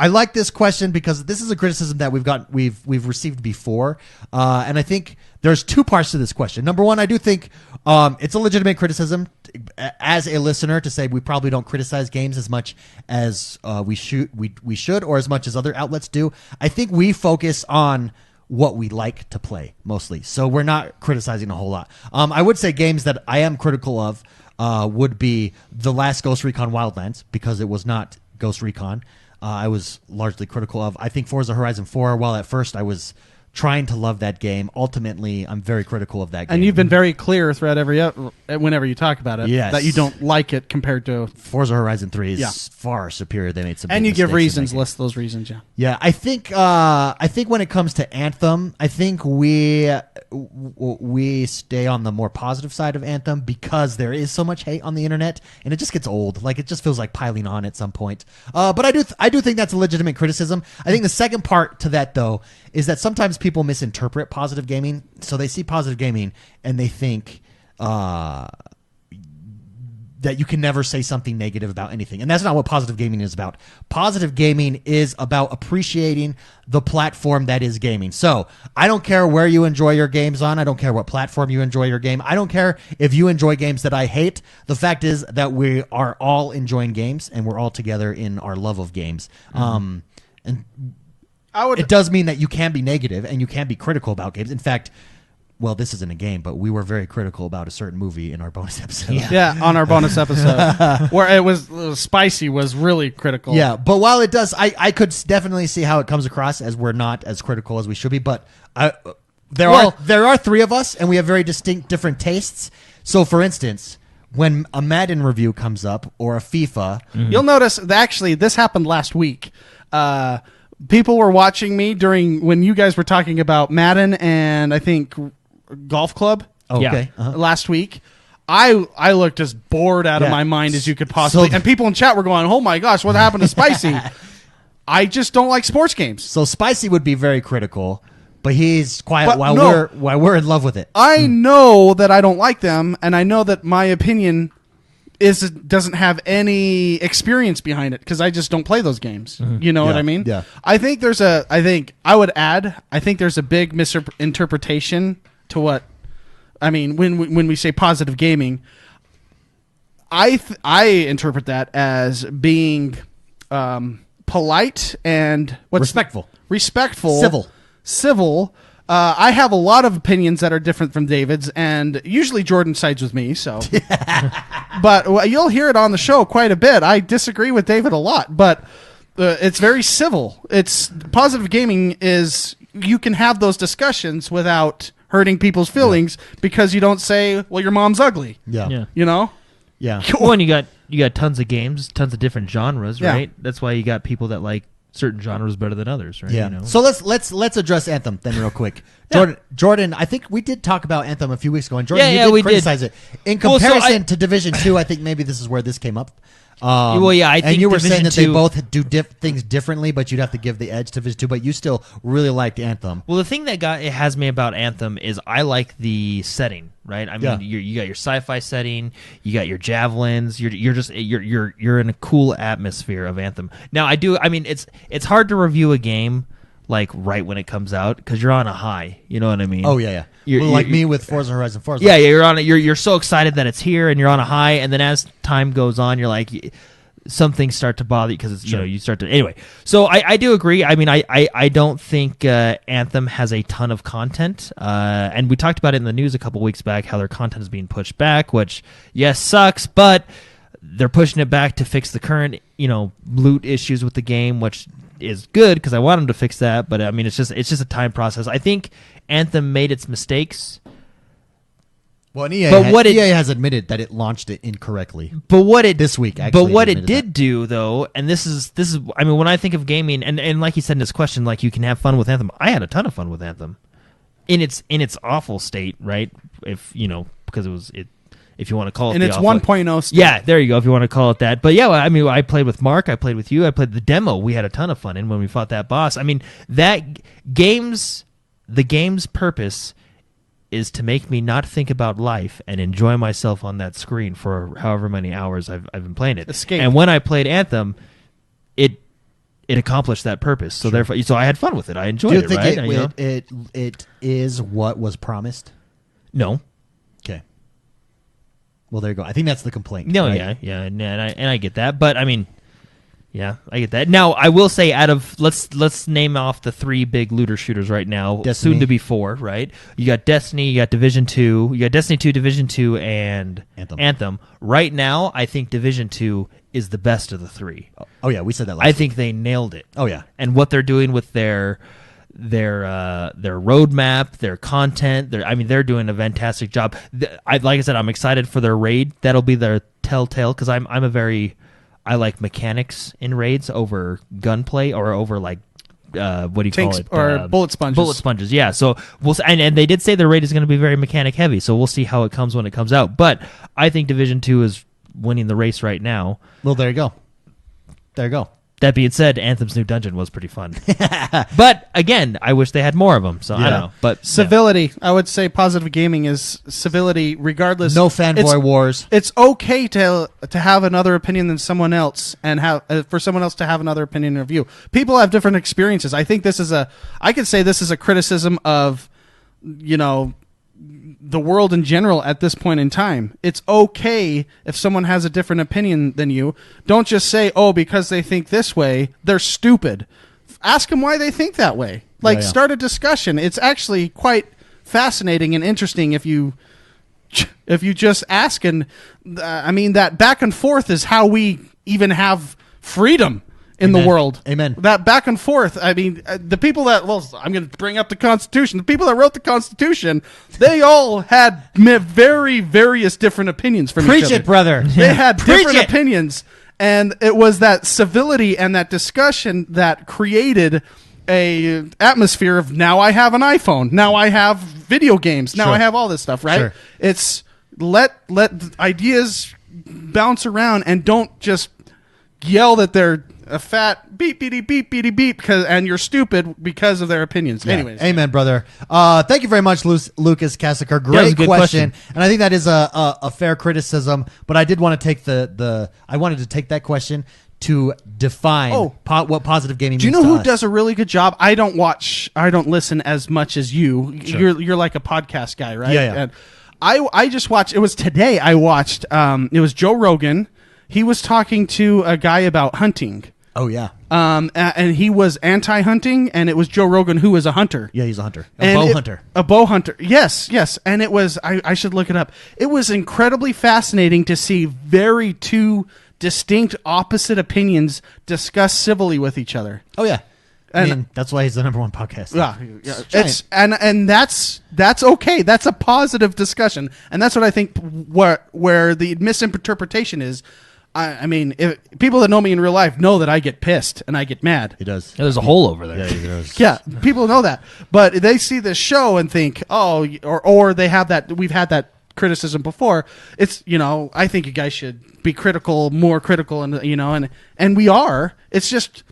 I like this question because this is a criticism that we've received before, and I think there's two parts to this question. Number one, I do think it's a legitimate criticism as a listener to say we probably don't criticize games as much as we should, or as much as other outlets do. I think we focus on what we like to play mostly, so we're not criticizing a whole lot. I would say games that I am critical of would be the last Ghost Recon Wildlands, because it was not Ghost Recon. I was largely critical of. I think Forza Horizon 4, while at first I was trying to love that game, ultimately I'm very critical of that game. And you've been very clear throughout whenever you talk about it, yes, that you don't like it compared to Forza Horizon 3 is far superior. They made some and big you give mistakes reasons, in that list those reasons. Yeah, I think when it comes to Anthem, I think we stay on the more positive side of Anthem because there is so much hate on the internet, and it just gets old. Like, it just feels like piling on at some point. But I do think that's a legitimate criticism. I think the second part to that, though, is that sometimes people misinterpret positive gaming. So they see positive gaming and they think that you can never say something negative about anything. And that's not what positive gaming is about. Positive gaming is about appreciating the platform that is gaming. So I don't care where you enjoy your games on. I don't care what platform you enjoy your game. I don't care if you enjoy games that I hate. The fact is that we are all enjoying games, and we're all together in our love of games. And it does mean that you can be negative and you can be critical about games. In fact, well, this isn't a game, but we were very critical about a certain movie in our bonus episode. Yeah, on our bonus episode where it was Spicy was really critical. Yeah, but while it does, I could definitely see how it comes across as we're not as critical as we should be. But there are three of us, and we have very distinct, different tastes. So, for instance, when a Madden review comes up or a FIFA, you'll notice that actually this happened last week. People were watching me when you guys were talking about Madden and I think Golf Club. Okay, Last week. I looked as bored out of my mind as you could possibly. And people in chat were going, "Oh my gosh, what happened to Spicy?" I just don't like sports games. So Spicy would be very critical, but he's quiet while we're in love with it. I know that I don't like them, and I know that my opinion doesn't have any experience behind it because I just don't play those games. You know what I mean? Yeah. I think there's a big misinterpretation to what I mean when we say positive gaming. I interpret that as being polite and Respectful, civil. I have a lot of opinions that are different from David's, and usually Jordan sides with me. So, but you'll hear it on the show quite a bit. I disagree with David a lot, but it's very civil. It's positive gaming is you can have those discussions without hurting people's feelings because you don't say, "Well, your mom's ugly." Yeah. You know. Yeah. Well, and you got tons of games, tons of different genres, Yeah. right? That's why you got people that like certain genres better than others, right? Yeah. You know? So let's address Anthem then real quick. Jordan, I think we did talk about Anthem a few weeks ago, and Jordan, you did criticize it. In comparison to Division 2, I think maybe this is where this came up. I think and you were Division saying that 2, they both do things differently, but you'd have to give the edge to Division 2, but you still really liked Anthem. Well, the thing that has me about Anthem is I like the setting, right? I mean, you got your sci-fi setting, you got your javelins, you're in a cool atmosphere of Anthem. Now, I mean, it's hard to review a game like right when it comes out because you're on a high. You know what I mean? Oh yeah. Like me with Forza Horizon 4. Yeah, you're so excited that it's here and you're on a high, and then as time goes on, you're like, some things start to bother you because it's you start to anyway. So I do agree. I mean, I don't think Anthem has a ton of content, and we talked about it in the news a couple weeks back how their content is being pushed back, which sucks, but they're pushing it back to fix the current loot issues with the game, which is good because I want them to fix that. But I mean, it's just a time process. I think Anthem made its mistakes. Well, and EA has admitted that it launched it incorrectly. But what it this week, but what it did do though, and this is I mean, when I think of gaming, and like he said in his question, like you can have fun with Anthem. I had a ton of fun with Anthem in its awful state, right? If because it was if you want to call it and it's awful, 1.0 state. Yeah, there you go, if you want to call it that. But yeah, I mean, I played with Mark, I played with you, I played the demo. We had a ton of fun in when we fought that boss. I mean, the game's purpose is to make me not think about life and enjoy myself on that screen for however many hours I've been playing it. Escape. And when I played Anthem, it accomplished that purpose. So therefore, so I had fun with it. I enjoyed it. Do you Right? think it is what was promised? No. Okay. Well, there you go. I think that's the complaint. No, right? yeah, and I get that, but I mean, yeah, I get that. Now, I will say, out of let's name off the three big looter shooters right now. Destiny. Soon to be 4, right? You got Destiny, you got Division 2, you got Destiny 2, Division 2, and Anthem. Right now, I think Division 2 is the best of the three. Oh yeah, we said that last I week. think they nailed it. Oh yeah, and what they're doing with their roadmap, their content. They're doing a fantastic job. Like I said, I'm excited for their raid. That'll be their telltale because I like mechanics in raids over gunplay or over like what do you Tanks, call it? or bullet sponges. Bullet sponges, yeah. So we'll and they did say the raid is going to be very mechanic heavy. So we'll see how it comes when it comes out. But I think Division 2 is winning the race right now. Well, there you go. There you go. That being said, Anthem's new dungeon was pretty fun. But again, I wish they had more of them. So I don't know. But civility, I would say, positive gaming is civility, regardless. No fanboy wars. It's okay to have another opinion than someone else, and have for someone else to have another opinion of you. People have different experiences. I think I could say this is a criticism of, the world in general at this point in time. It's okay if someone has a different opinion than you. Don't just say, oh, because they think this way, they're stupid. ask them why they think that way. Like, Yeah, yeah. start a discussion. It's actually quite fascinating and interesting if you just ask. And I mean, that back and forth is how we even have freedom in the Amen. world. Amen. That back and forth. I mean, the people that, well, I'm going to bring up the Constitution. The people that wrote the Constitution, they all had very various different opinions from each Preach other. it, brother. They had Preach different it. opinions, and it was that civility and that discussion that created a atmosphere of, now I have an iPhone, now I have video games, now Sure. I have all this stuff, right? Sure. It's let ideas bounce around, and don't just yell that they're a fat beep beep beep beep beep and you're stupid because of their opinions. Yeah. Anyways, Amen, brother. Thank you very much, Lucas Kassaker. was a Great good question. question. And I think that is a fair criticism. But I did want to take I wanted to take that question to define what positive gaming means. do you know to who us. does a really good job? I don't listen as much as you. Sure. You're like a podcast guy, right? Yeah, yeah. And I just watched. It was today. I watched. It was Joe Rogan. He was talking to a guy about hunting. Oh yeah, And he was anti-hunting, and it was Joe Rogan who was a hunter. yeah. He's a hunter, And bow hunter. A bow hunter. Yes. And it was, I should look it up. It was incredibly fascinating to see two distinct opposite opinions discuss civilly with each other. Oh yeah. I And- mean, that's why he's the number one podcast. Yeah. It's It's and that's okay. That's a positive discussion. And that's what I think where the misinterpretation is. I mean, if people that know me in real life know that I get pissed and I get mad. He does. There's a hole over there. Yeah, he does. Yeah, people know that, but they see this show and think, oh, or they have that. We've had that criticism before. It's, I think you guys should be more critical, and we are. It's just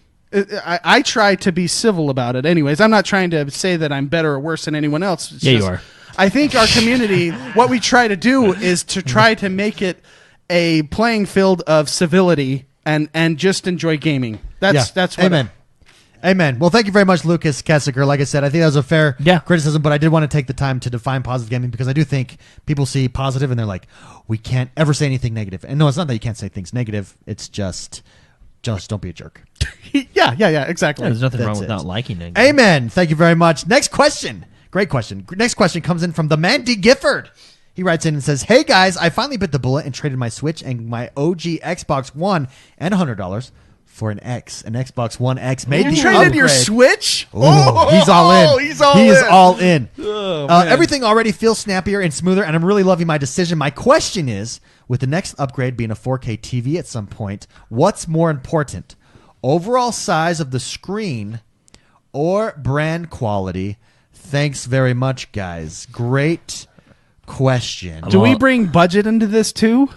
I try to be civil about it. Anyways, I'm not trying to say that I'm better or worse than anyone else. It's Yeah, just, you are. I think our community, what we try to do is to try to make it a playing field of civility and just enjoy gaming. That's what Amen. Amen. Well, thank you very much, Lucas Kassaker. Like I said, I think that was a fair criticism, but I did want to take the time to define positive gaming because I do think people see positive and they're like, we can't ever say anything negative. And no, it's not that you can't say things negative. It's just don't be a jerk. yeah, exactly. Yeah, there's nothing That's wrong with it. not liking it. Amen. Thank you very much. Next question. Great question. Next question comes in from the man D. Gifford. He writes in and says, hey guys, I finally bit the bullet and traded my Switch and my OG Xbox One and $100 for an Xbox One X. Made You the traded your upgrade. Switch? Oh, he's all in. He's all He is in. all in. Oh, man. Everything already feels snappier and smoother, and I'm really loving my decision. My question is, with the next upgrade being a 4K TV at some point, what's more important? Overall size of the screen or brand quality? Thanks very much, guys. Great question. Do we bring budget into this too?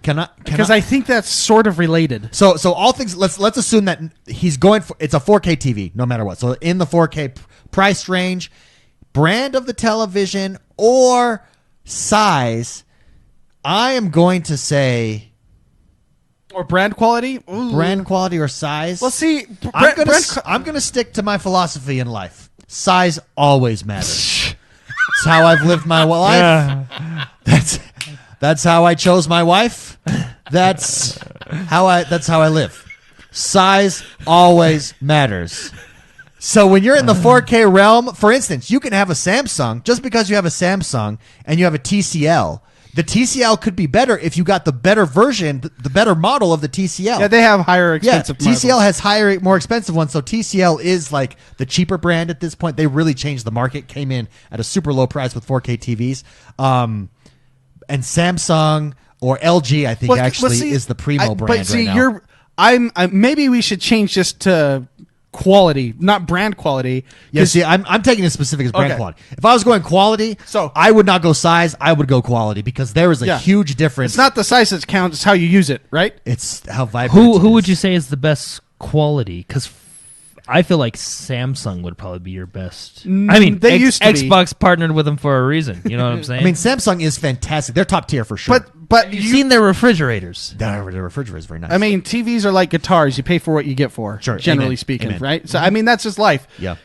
Because I I think that's sort of related. So all things. Let's assume that he's going for it's a 4K TV, no matter what. So in the 4K price range, brand of the television or size, I am going to say Or brand quality? Ooh. brand quality or size. Well, see, I'm gonna stick to my philosophy in life. Size always matters. It's how I've lived my life. That's how I chose my wife. That's how I live. Size always matters. So when you're in the 4K realm, for instance, you can have a Samsung. Just because you have a Samsung and you have a TCL, the TCL could be better if you got the better version, the better model of the TCL. Yeah, they have higher expensive models. TCL has higher, more expensive ones. So TCL is like the cheaper brand at this point. They really changed the market. Came in at a super low price with 4K TVs. And Samsung or LG, I think is the primo brand But see, right now. maybe we should change this to quality, not brand quality. Yeah, see, I'm taking it specific as brand Okay. quality. If I was going quality, So- I would not go size. I would go quality because there is a Yeah. huge difference. It's not the size that counts; it's how you use it, right? It's how vibrant. Who it would is. you say is the best quality? Because I feel like Samsung would probably be your best. I mean, they used to be. Xbox partnered with them for a reason. You know what I'm saying? I mean, Samsung is fantastic. They're top tier for sure. But you've seen their refrigerators. the refrigerator is very nice. I mean, TVs are like guitars; you pay for what you get for. Sure, generally amen, speaking, amen. right? So, I mean, that's just life. Yeah.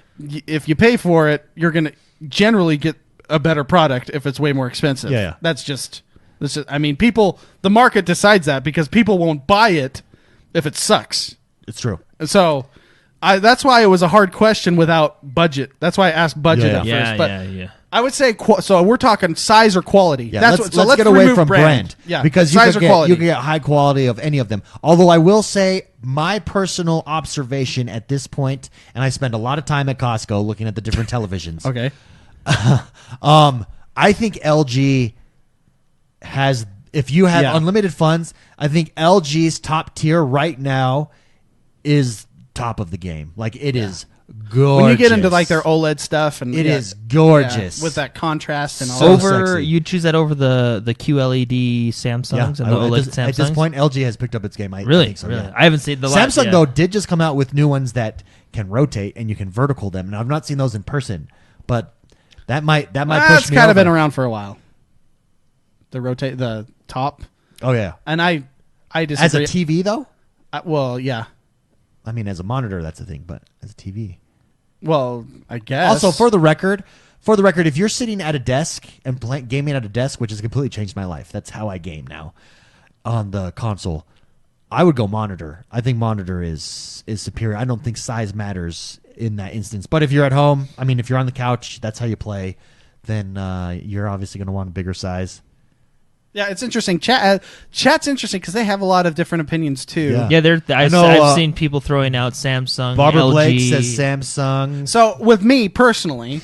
If you pay for it, you're gonna generally get a better product if it's way more expensive. Yeah. That's just. I mean, the market decides that because people won't buy it if it sucks. it's true. So, That's why it was a hard question without budget. That's why I asked budget at Yeah, first. But yeah. I would say so. We're talking size or quality. Yeah, That's let's, what. So let's get away remove from brand. Yeah, because size or quality. You can get high quality of any of them. Although I will say my personal observation at this point, and I spend a lot of time at Costco looking at the different televisions. Okay. I think LG has. If you have unlimited funds, I think LG's top tier right now is top of the game. Like it is gorgeous. When you get into like their OLED stuff, and it is gorgeous with that contrast and all. So that. sexy. You choose that over the QLED Samsungs and the OLED Samsungs. At this point, LG has picked up its game. I Really, think so, really. yeah. I haven't seen the Samsung though did just come out with new ones that can rotate and you can vertical them. Now I've not seen those in person, but that might push me It's kind of been over. around for a while. The top. Oh yeah, And I disagree. as a TV though. Well, yeah. I mean, as a monitor, that's the thing, but as a TV. Well, I guess. Also, for the record, if you're sitting at a desk and gaming at a desk, which has completely changed my life, that's how I game now on the console. I would go monitor. I think monitor is superior. I don't think size matters in that instance. But if you're at home, I mean, if you're on the couch, that's how you play. Then you're obviously going to want a bigger size. Yeah, it's interesting. Chat's interesting because they have a lot of different opinions too. Yeah, I've know, seen people throwing out Samsung, Barbara LG. Blake says Samsung. So with me personally,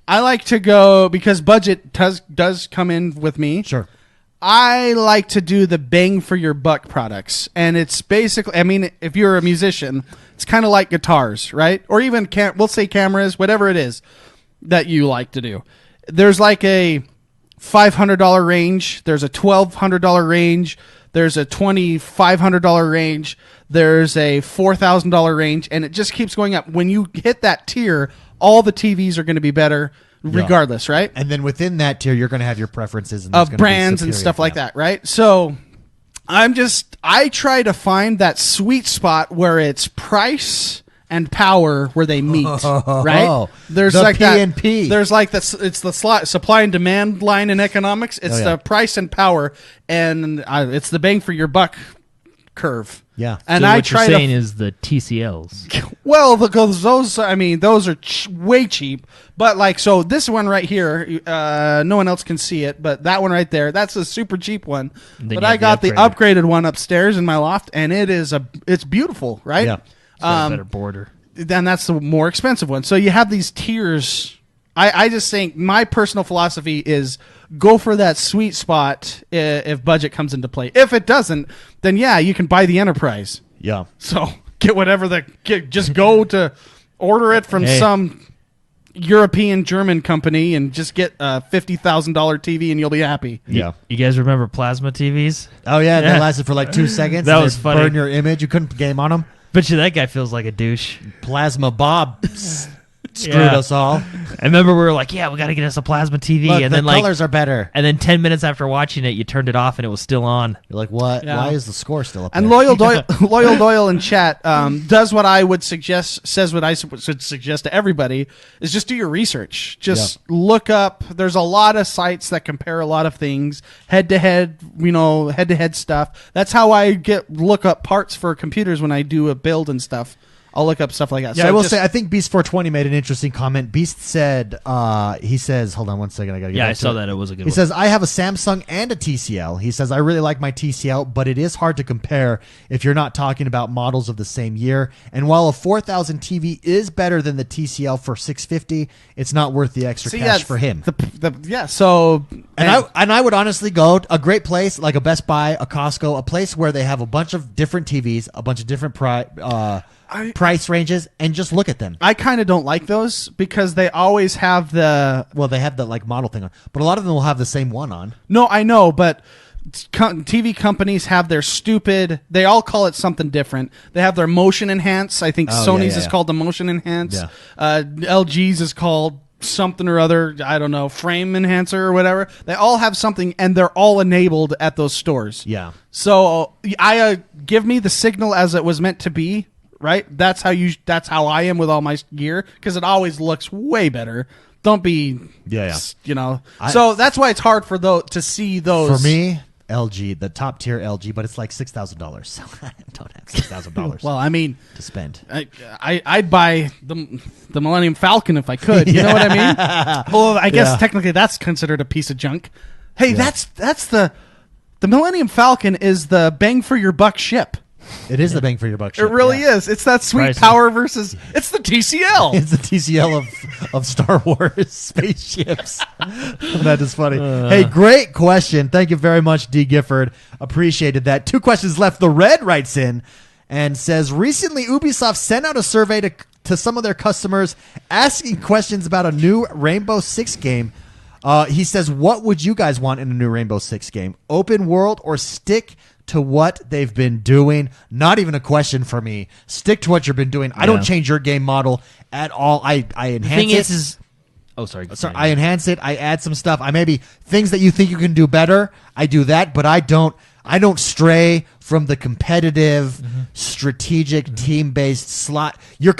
I like to go because budget does come in with me. Sure. I like to do the bang for your buck products, and it's basically. I mean, if you're a musician, it's kind of like guitars, right? Or even we'll say cameras, whatever it is that you like to do. There's like a $500 range. There's a $1,200 range. There's a $2,500 range. There's a $4,000 range, and it just keeps going up. When you hit that tier, all the TVs are going to be better, regardless, right? And then within that tier, you're going to have your preferences and Of brands and stuff like that, right? So I try to find that sweet spot where it's price and power where they meet, right? There's the like P&P. that. There's like this. It's the supply and demand line in economics. It's the price and power, and it's the bang for your buck curve. Yeah. And So I what try you're saying to. is the TCLs. Well, because those are way cheap. But like, so this one right here, no one else can see it, but that one right there, that's a super cheap one. Then But you I have got the the upgraded one upstairs in my loft, and it's beautiful, right? Yeah. It's got a better border. Then that's the more expensive one. So you have these tiers. I just think my personal philosophy is go for that sweet spot if budget comes into play. If it doesn't, then yeah, you can buy the Enterprise. Yeah. So get whatever just go to order it from some European German company and just get a $50,000 TV and you'll be happy. Yeah. You guys remember plasma TVs? Oh, yeah. That lasted for like 2 seconds. That and was they'd funny. Burn your image. You couldn't game on them. Bet you that guy feels like a douche. Plasma Bob screwed Yeah. us all. I remember we were like, yeah, we got to get us a plasma TV. Look, and the then like, colors are better. and then 10 minutes after watching it, you turned it off and it was still on. You're like, what? Yeah. Why is the score still up And there? Loyal Doyle in chat does what I would suggest, says what I should suggest to everybody, is just do your research. Just look up. There's a lot of sites that compare a lot of things, head-to-head stuff. That's how I look up parts for computers when I do a build and stuff. I'll look up stuff like that. Yeah, So I will just- say, I think Beast420 made an interesting comment. Beast said, he says, hold on one second, I gotta get Yeah, back I to saw it. that. It was a good He one. says, I have a Samsung and a TCL. He says, I really like my TCL, but it is hard to compare if you're not talking about models of the same year. And while a 4000 TV is better than the TCL for 650, it's not worth the extra cash for him. So And I would honestly go a great place like a Best Buy, a Costco, a place where they have a bunch of different TVs, a bunch of different price ranges, and just look at them. I kind of don't like those because they always have the. Well, they have the like model thing on, but a lot of them will have the same one on. No, I know, but TV companies have their stupid. They all call it something different. They have their motion enhance. I think Sony's is called the motion enhance. Yeah. LG's is called something or other. I don't know, frame enhancer or whatever. They all have something, and they're all enabled at those stores. Yeah. So I give me the signal as it was meant to be. Right. That's how I am with all my gear because it always looks way better. Don't be. Yeah. So that's why it's hard for to see those. For me, LG, the top tier LG, but it's like $6,000. So I don't have $6,000 Well, I mean, to spend. I'd buy the Millennium Falcon if I could. You know what I mean? Well, I guess technically that's considered a piece of junk. Hey, that's the Millennium Falcon is the bang for your buck ship. It is the bang for your buck. It really is. It's that sweet Pricey. power versus. It's the TCL. It's the TCL of Star Wars spaceships. That is funny. Hey, great question. Thank you very much, D. Gifford. Appreciated that. 2 questions left. The Red writes in and says, recently Ubisoft sent out a survey to some of their customers asking questions about a new Rainbow Six game. He says, what would you guys want in a new Rainbow Six game? Open world or stick to what they've been doing? Not even a question for me. Stick to what you've been doing. I don't change your game model at all. I enhance it. I enhance it. I add some stuff. I maybe things that you think you can do better. I do that, but I don't stray from the competitive, strategic, team-based slot. They're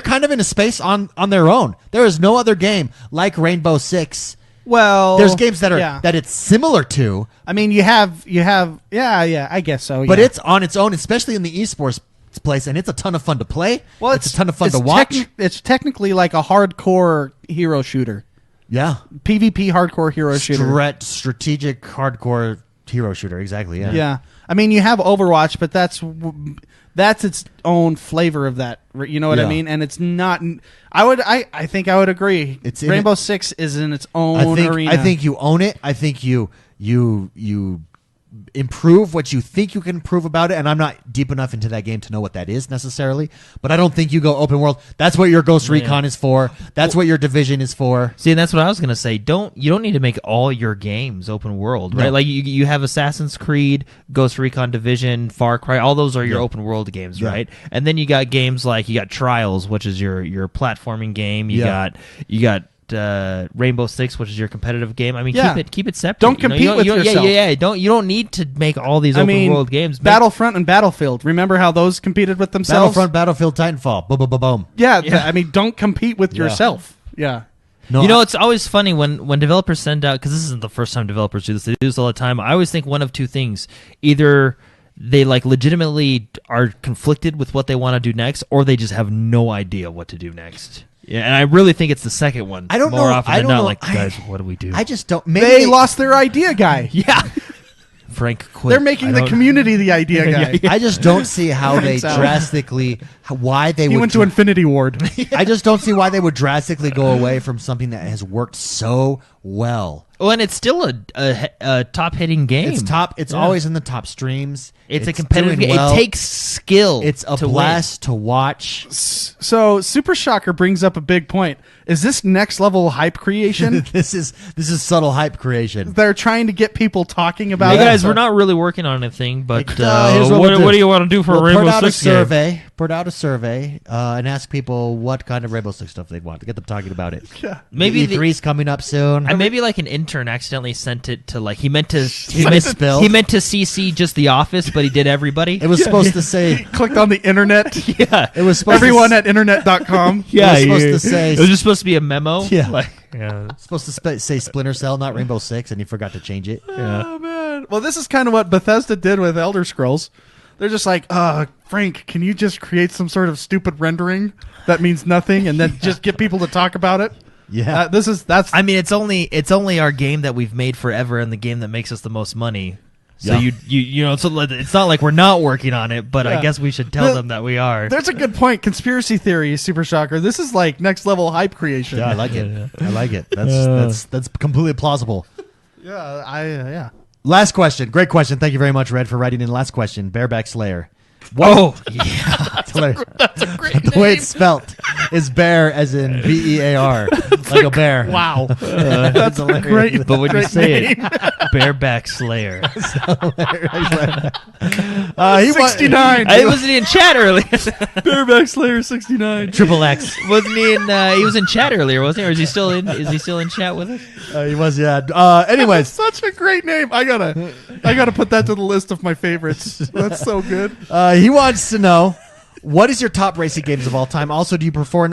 kind of in a space on their own. There is no other game like Rainbow Six. Well, There's games that are that it's similar to. I mean, you have, I guess so. But yeah. it's on its own, especially in the esports place, and it's a ton of fun to play. Well, it's a ton of fun to watch. It's technically like a hardcore hero shooter. Yeah. PvP hardcore hero shooter. Strategic hardcore hero shooter. Exactly. Yeah. Yeah. I mean, you have Overwatch, but that's its own flavor of that. You know what I mean? And it's not. I think I would agree. Rainbow Six is in its own arena. I think you own it. I think you improve what you think you can improve about it, and I'm not deep enough into that game to know what that is necessarily, but I don't think you go open world. That's what your Ghost Recon is for. That's what your Division is for. See, and that's what I was gonna say. You don't need to make all your games open world, right? No. Like you have Assassin's Creed, Ghost Recon, Division, Far Cry. All those are your open world games, right? And then you got games like you got Trials, which is your platforming game. You got Rainbow Six, which is your competitive game. I mean, keep it separate. Don't compete with yourself. You don't need to make all these open world games. Battlefront and Battlefield. Remember how those competed with themselves? Battlefront, Battlefield, Titanfall. Boom, boom, boom, boom. Yeah. I mean, don't compete with yourself. Yeah. No, it's always funny when developers send out, because this isn't the first time developers do this. They do this all the time. I always think one of two things: either they legitimately are conflicted with what they want to do next, or they just have no idea what to do next. Yeah, and I really think it's the second one. I don't know. More often than not, know. like, guys, what do we do? I just don't. Maybe They lost their idea guy. Yeah. Frank quit. They're making the community the idea guy. I just don't see how they Thanks, Al. drastically why they He would went to Infinity Ward. I just don't see why they would drastically go away from something that has worked so well. Well, and it's still a top hitting game. It's top. It's always in the top streams. It's a competitive doing game. well. It takes skill. It's a to blast to watch. So Super Shocker brings up a big point. Is this next level hype creation? This is subtle hype creation. They're trying to get people talking about Hey it. guys, we're not really working on anything, but here's what we'll do you want to do for We'll a Rainbow put out Six a game? survey. Put out a survey and ask people what kind of Rainbow Six stuff they'd want to get them talking about it. Yeah. Maybe E3's coming up soon. maybe like an intern accidentally sent it to he meant to spilled. he meant to CC just The Office, but he did everybody. It was supposed to say. Clicked on the internet. Yeah, It was supposed Everyone to, at internet.com. It was supposed to say. it was just supposed to be a memo. Yeah. Yeah. Supposed to say Splinter Cell, not Rainbow Six, and he forgot to change it. Oh, man. Well, this is kind of what Bethesda did with Elder Scrolls. They're just like, Frank, can you just create some sort of stupid rendering that means nothing and then just get people to talk about it? Yeah. That's. I mean, it's only our game that we've made forever and the game that makes us the most money. So Yeah. so it's not like we're not working on it, but Yeah. I guess we should tell them that we are. There's a good point. Conspiracy theory, Super Shocker. This is like next level hype creation. Yeah, I like it. I like it. That's completely plausible. Yeah. Last question. Great question. Thank you very much, Red, for writing in. Last question. Bareback Slayer. Oh, yeah. That's hilarious. That's a great The way it's spelt is bear as in BEAR. Like a bear. Wow. That's a great. But when you great say name. it, Bareback Slayer. He 69. I wasn't in chat earlier. Bareback Slayer 69. Triple X. Wasn't he in? He was in chat earlier, wasn't he? Or is he still in? Is he still in chat with us? He was, yeah. Anyways. Such a great name. I gotta put that to the list of my favorites. That's so good. He wants to know, What is your top racing games of all time? Also, do you prefer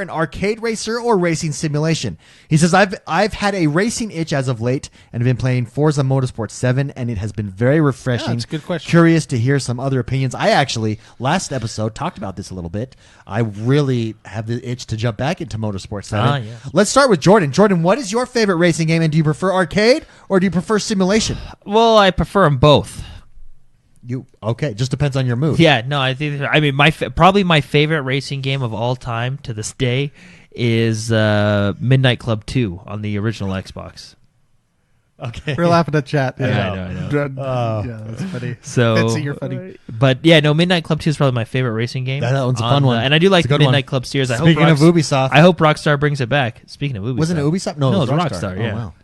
an arcade racer or racing simulation? He says, I've had a racing itch as of late and have been playing Forza Motorsport 7, and it has been very refreshing. Yeah, that's a good question. Curious to hear some other opinions. I actually, last episode, talked about this a little bit. I really have the itch to jump back into Motorsport 7. Yes. Let's start with Jordan. Jordan, what is your favorite racing game, and do you prefer arcade or do you prefer simulation? Well, I prefer them both. Just depends on your mood. Yeah, no, I mean, probably my favorite racing game of all time to this day is Midnight Club 2 on the original Xbox. Okay. We're laughing at chat. Yeah, I know. Yeah, that's funny. So, Betsy, you're funny. But yeah, no, Midnight Club 2 is probably my favorite racing game. That one's a fun one. And I do like It's a good Midnight one. Club series. Speaking of Ubisoft. I hope Rockstar brings it back. Speaking of Ubisoft. Wasn't it Ubisoft? No, it was Rockstar. Yeah. Oh, wow.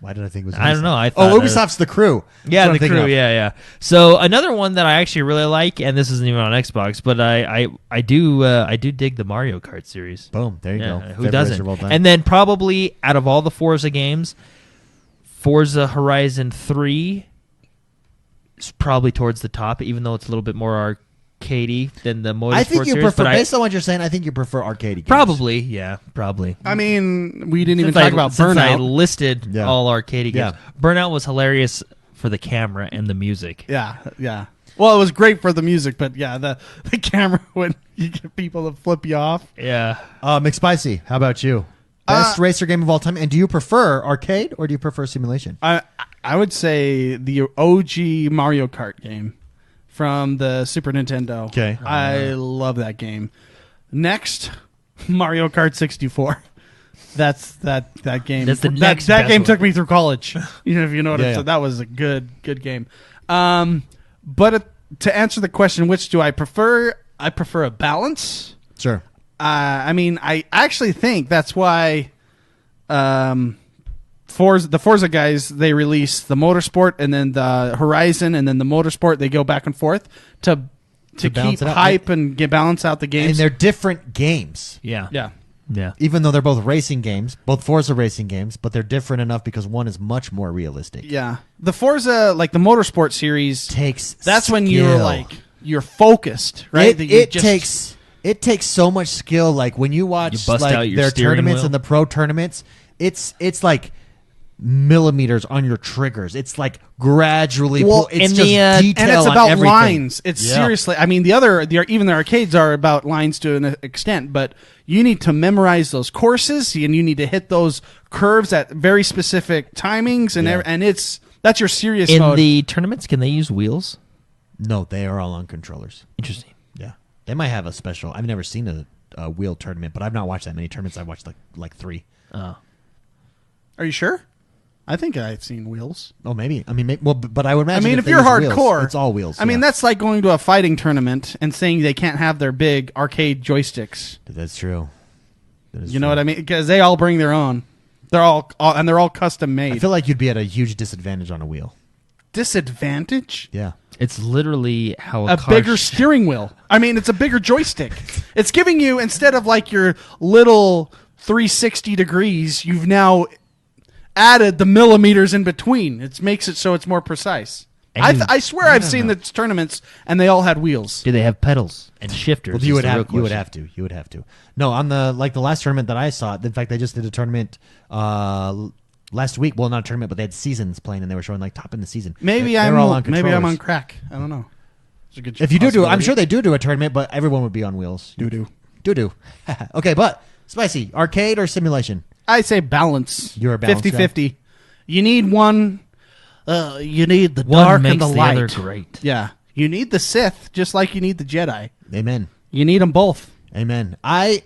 Why did I think it was Ubisoft? I don't know. I thought Ubisoft's The Crew. Yeah, That's what The I'm thinking Crew. of. Yeah. So another one that I actually really like, and this isn't even on Xbox, but I do dig the Mario Kart series. Boom. There you go. Who Favorite doesn't? racer of all time. And then probably out of all the Forza games, Forza Horizon 3 is probably towards the top, even though it's a little bit more arcadey than the Motorsport I think you series. prefer, but based on what you're saying, I think you prefer arcade games. probably, yeah, probably. I mean, we didn't even Since talk about since I Burnout. listed Yeah. all arcade games. Yeah. Burnout was hilarious for the camera and the music. Yeah. Well, it was great for the music, but yeah, the camera when you get people to flip you off. Yeah. McSpicy, how about you? Best racer game of all time, and do you prefer arcade or do you prefer simulation? I would say the OG Mario Kart game from the Super Nintendo. Okay. I love that game. Next, Mario Kart 64. That's that game. That's the that next that best game one. took me through college. If you know what Yeah, I'm yeah. saying. That was a good game. But to answer the question, which do I prefer? I prefer a balance. Sure. I mean, I actually think that's why the Forza guys, they release the Motorsport and then the Horizon and then the Motorsport. They go back and forth to balance keep it out. hype and balance out the games. And they're different games. Yeah. yeah. Even though they're both racing games, both Forza racing games, but they're different enough because one is much more realistic. Yeah. The Forza, like the Motorsport series, Takes that's when skill. you're focused, right? That you It takes so much skill. Like when you watch You bust like out your their steering tournaments wheel. and the pro tournaments, it's like millimeters on your triggers. It's like gradually. It's and just the, detail and it's on about everything. lines. It's Yeah. seriously. I mean, even the arcades are about lines to an extent, but you need to memorize those courses and you need to hit those curves at very specific timings, and Yeah. and that's your serious In mode. the tournaments, can they use wheels? No, they are all on controllers. Interesting. Yeah, they might have a special. I've never seen a wheel tournament, but I've not watched that many tournaments. I've watched like 3. Oh. Are you sure? I think I've seen wheels. Oh, maybe. I mean, but I would imagine. I mean, if they you're use wheels, hardcore, it's all wheels. I mean, yeah. that's like going to a fighting tournament and saying they can't have their big arcade joysticks. That's true. That is You know true. what I mean? Because they all bring their own. They're all custom made. I feel like you'd be at a huge disadvantage on a wheel. Disadvantage? Yeah. It's literally how A car bigger steering wheel. I mean, it's a bigger joystick. It's giving you, instead of like your little 360 degrees, you've now added the millimeters in between. It makes it so it's more precise. And I swear I've seen the tournaments and they all had wheels. Do they have pedals and shifters? Well, you is would the real have. You would question. have to. You would have to. No, on the last tournament that I saw. In fact, they just did a tournament last week. Well, not a tournament, but they had seasons playing, and they were showing like top in the season. Maybe They were all on maybe I'm on controllers. crack. I don't know. There's a good If you do, I'm possibility. sure they do a tournament, but everyone would be on wheels. Do. Okay, but Spicy, arcade or simulation? I say balance. You're a balance guy? 50-50. You need one. You need the One dark makes and the the light. other great. Yeah. You need the Sith just like you need the Jedi. Amen. You need them both. Amen. I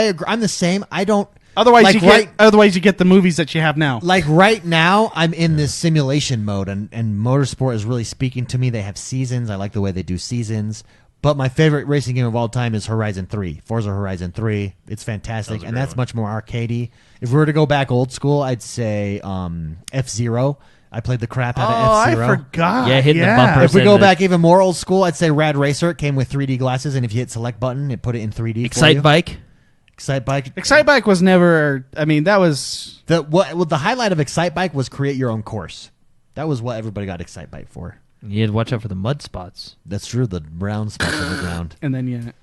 agree. I'm the same. I don't. Otherwise, like you get the movies that you have now. Like right now, I'm in this simulation mode, and Motorsport is really speaking to me. They have seasons. I like the way they do seasons. But my favorite racing game of all time is Horizon 3, Forza Horizon 3. It's fantastic, and that's much more arcadey. If we were to go back old school, I'd say F-Zero. I played the crap out of F-Zero. I forgot. Yeah, hitting the bumper. If we And go the- back even more old school, I'd say Rad Racer. It came with 3D glasses, and if you hit select button, it put it in 3D. Excite Bike. Excite Bike. Excite Bike was never. I mean, that was. The highlight of Excite Bike was create your own course. That was what everybody got Excite Bike for. You had to watch out for the mud spots. That's true. The brown spots on the ground. And then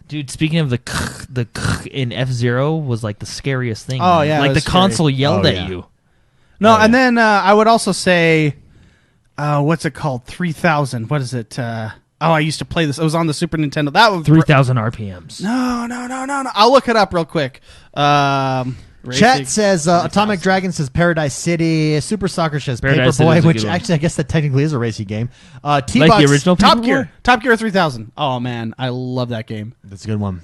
Dude, speaking of the in F-Zero was like the scariest thing. Oh, man. yeah, it like the was console yelled Oh, at yeah. you. No, Oh, yeah. and then I would also say, what's it called? 3000. What is it? I used to play this. It was on the Super Nintendo. That was 3,000 RPMs. No. I'll look it up real quick. Chat says Atomic Dragon says Paradise City. Super Soccer says Paradise Paperboy, City is a which good one. actually I guess that technically is a racing game. T-Bucks, Like the original Top Paperboy? Gear. Top Gear 3000. Oh man, I love that game. That's a good one.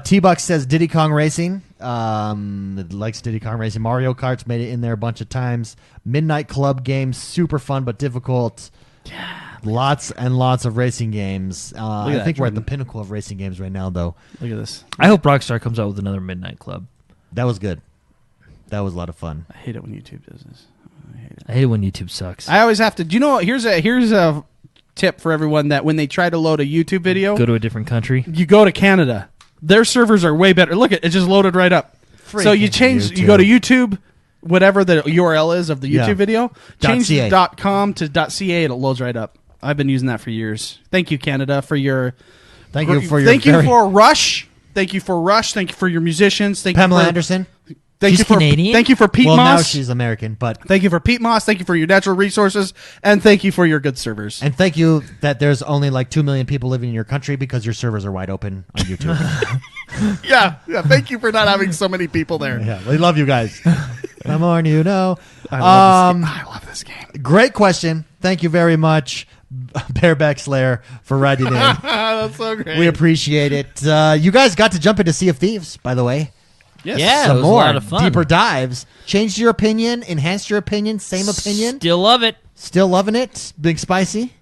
T-Bucks says Diddy Kong Racing. It likes Diddy Kong Racing. Mario Kart's made it in there a bunch of times. Midnight Club games, super fun but difficult. Lots and lots of racing games. I that, think we're at the Jordan. pinnacle of racing games right now, though. Look at this. I hope Rockstar comes out with another Midnight Club. That was good. That was a lot of fun. I hate it when YouTube does this. I hate it. I hate it when YouTube sucks. I always have to. Do you know? Here's a tip for everyone that when they try to load a YouTube video, Go to a different country. you go to Canada. Their servers are way better. Look, it just loaded right up. So you Freaking change. YouTube. You go to YouTube, whatever the URL is of the YouTube Yeah. video. Change .ca. .com to .ca, and it loads right up. I've been using that for years. Thank you, Canada, for your. Thank you for your Thank you very- for Rush. Thank you for Rush. Thank you for your musicians. Thank Pamela you for, Anderson. Thank She's you for Canadian? Thank you for Pete Well, now Moss. she's American, but Thank you for Pete Moss. Thank you for your natural resources, and thank you for your good servers. and thank you that there's only like 2 million people living in your country because your servers are wide open on YouTube. yeah. Thank you for not having so many people there. Yeah, we love you guys. The more you know. I love this game. Great question. Thank you very much, Bareback Slayer, for writing in. That's so great. We appreciate it. You guys got to jump into Sea of Thieves, by the way. Yes. Yeah, it Some was a more lot of fun. deeper dives. Changed your opinion, enhanced your opinion, same opinion. Still love it. Still loving it. Big spicy.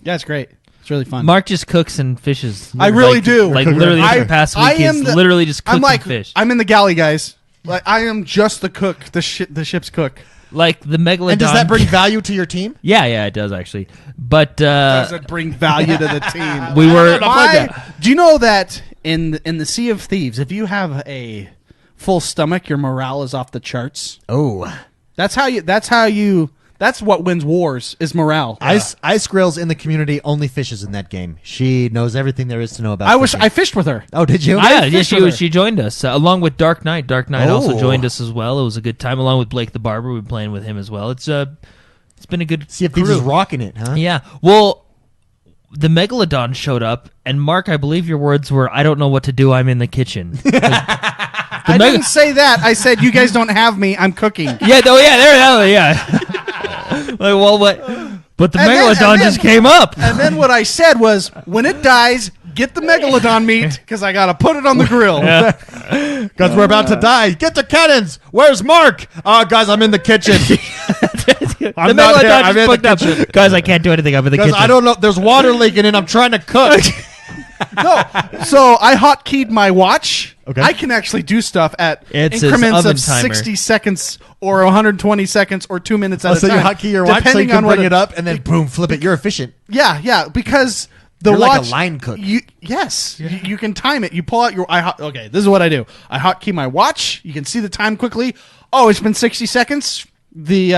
Yeah, it's great. It's really fun. Mark just cooks and fishes. I really do. Like literally for the past week, he's literally just cooking I'm like, fish. I'm in the galley, guys. Like I am just the cook, the ship's cook. Like the megalodon. And does that bring value to your team? Yeah, it does actually. But Does it bring value to the team? we were. Do you know that in the Sea of Thieves, if you have a full stomach, your morale is off the charts? Oh. That's what wins wars is morale. Ice Grill's in the community only fishes in that game. She knows everything there is to know about fishing. I fished with her. Oh, did you? She joined us along with Dark Knight. Dark Knight also Oh. joined us as well. It was a good time along with Blake the Barber. We've been playing with him as well. It's been a good Sea of Thieves crew. is rocking it, huh? Yeah. Well, the megalodon showed up, and Mark, I believe your words were, "I don't know what to do. I'm in the kitchen." I didn't say that. I said you guys don't have me. I'm cooking. Yeah. Like, well, what? But the And then- megalodon and then- just came up. And then what I said was, when it dies, get the megalodon meat because I gotta put it on the grill. Because we're about to die. Get the cannons. Where's Mark? Guys, I'm in the kitchen. The I'm not here. megalodon I'm in just the fucked up. Guys, I can't do anything. I'm in the Because kitchen. I don't know. There's water leaking and I'm trying to cook. No, so I hotkeyed my watch. Okay. I can actually do stuff at It's his increments oven of timer. 60 seconds or 120 seconds or 2 minutes at a so time. you hotkey your watch so you depending can on what bring it up and then boom, flip it. You're efficient. Yeah, because the You're watch like a line cook. Yes, you can time it. You pull out your. Okay, this is what I do. I hotkey my watch. You can see the time quickly. Oh, it's been 60 seconds. The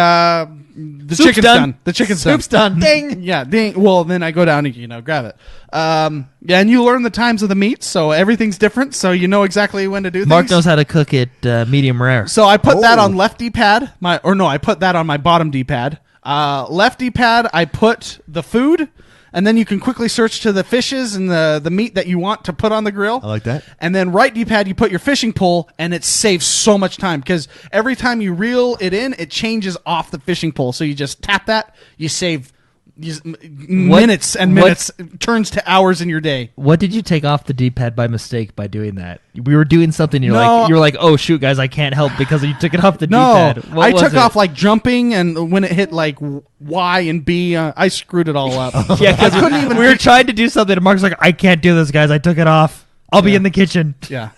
chicken's done. The chicken's Soup's done. Ding. Yeah, ding. Well, then I go down and grab it. Yeah, and you learn the times of the meat, so everything's different. So you know exactly when to do things. Mark knows how to cook it medium rare. So I put that Oh. on left D-pad. I put that on my bottom D-pad. Left D-pad, I put the food, and then you can quickly search to the fishes and the meat that you want to put on the grill. I like that. And then right D-pad, you put your fishing pole, and it saves so much time because every time you reel it in, it changes off the fishing pole. So you just tap that, you save minutes and minutes, turns to hours in your day. What did you take off the D-pad by mistake by doing that? We were doing something. You No. were like, oh shoot, guys, I can't help because you took it off the No, D-pad. What I was took it? off like jumping, and when it hit like Y and B, I screwed it all up. Yeah, because I couldn't even. we were trying to do something, and Mark's like, I can't do this, guys. I took it off. I'll be in the kitchen. Yeah.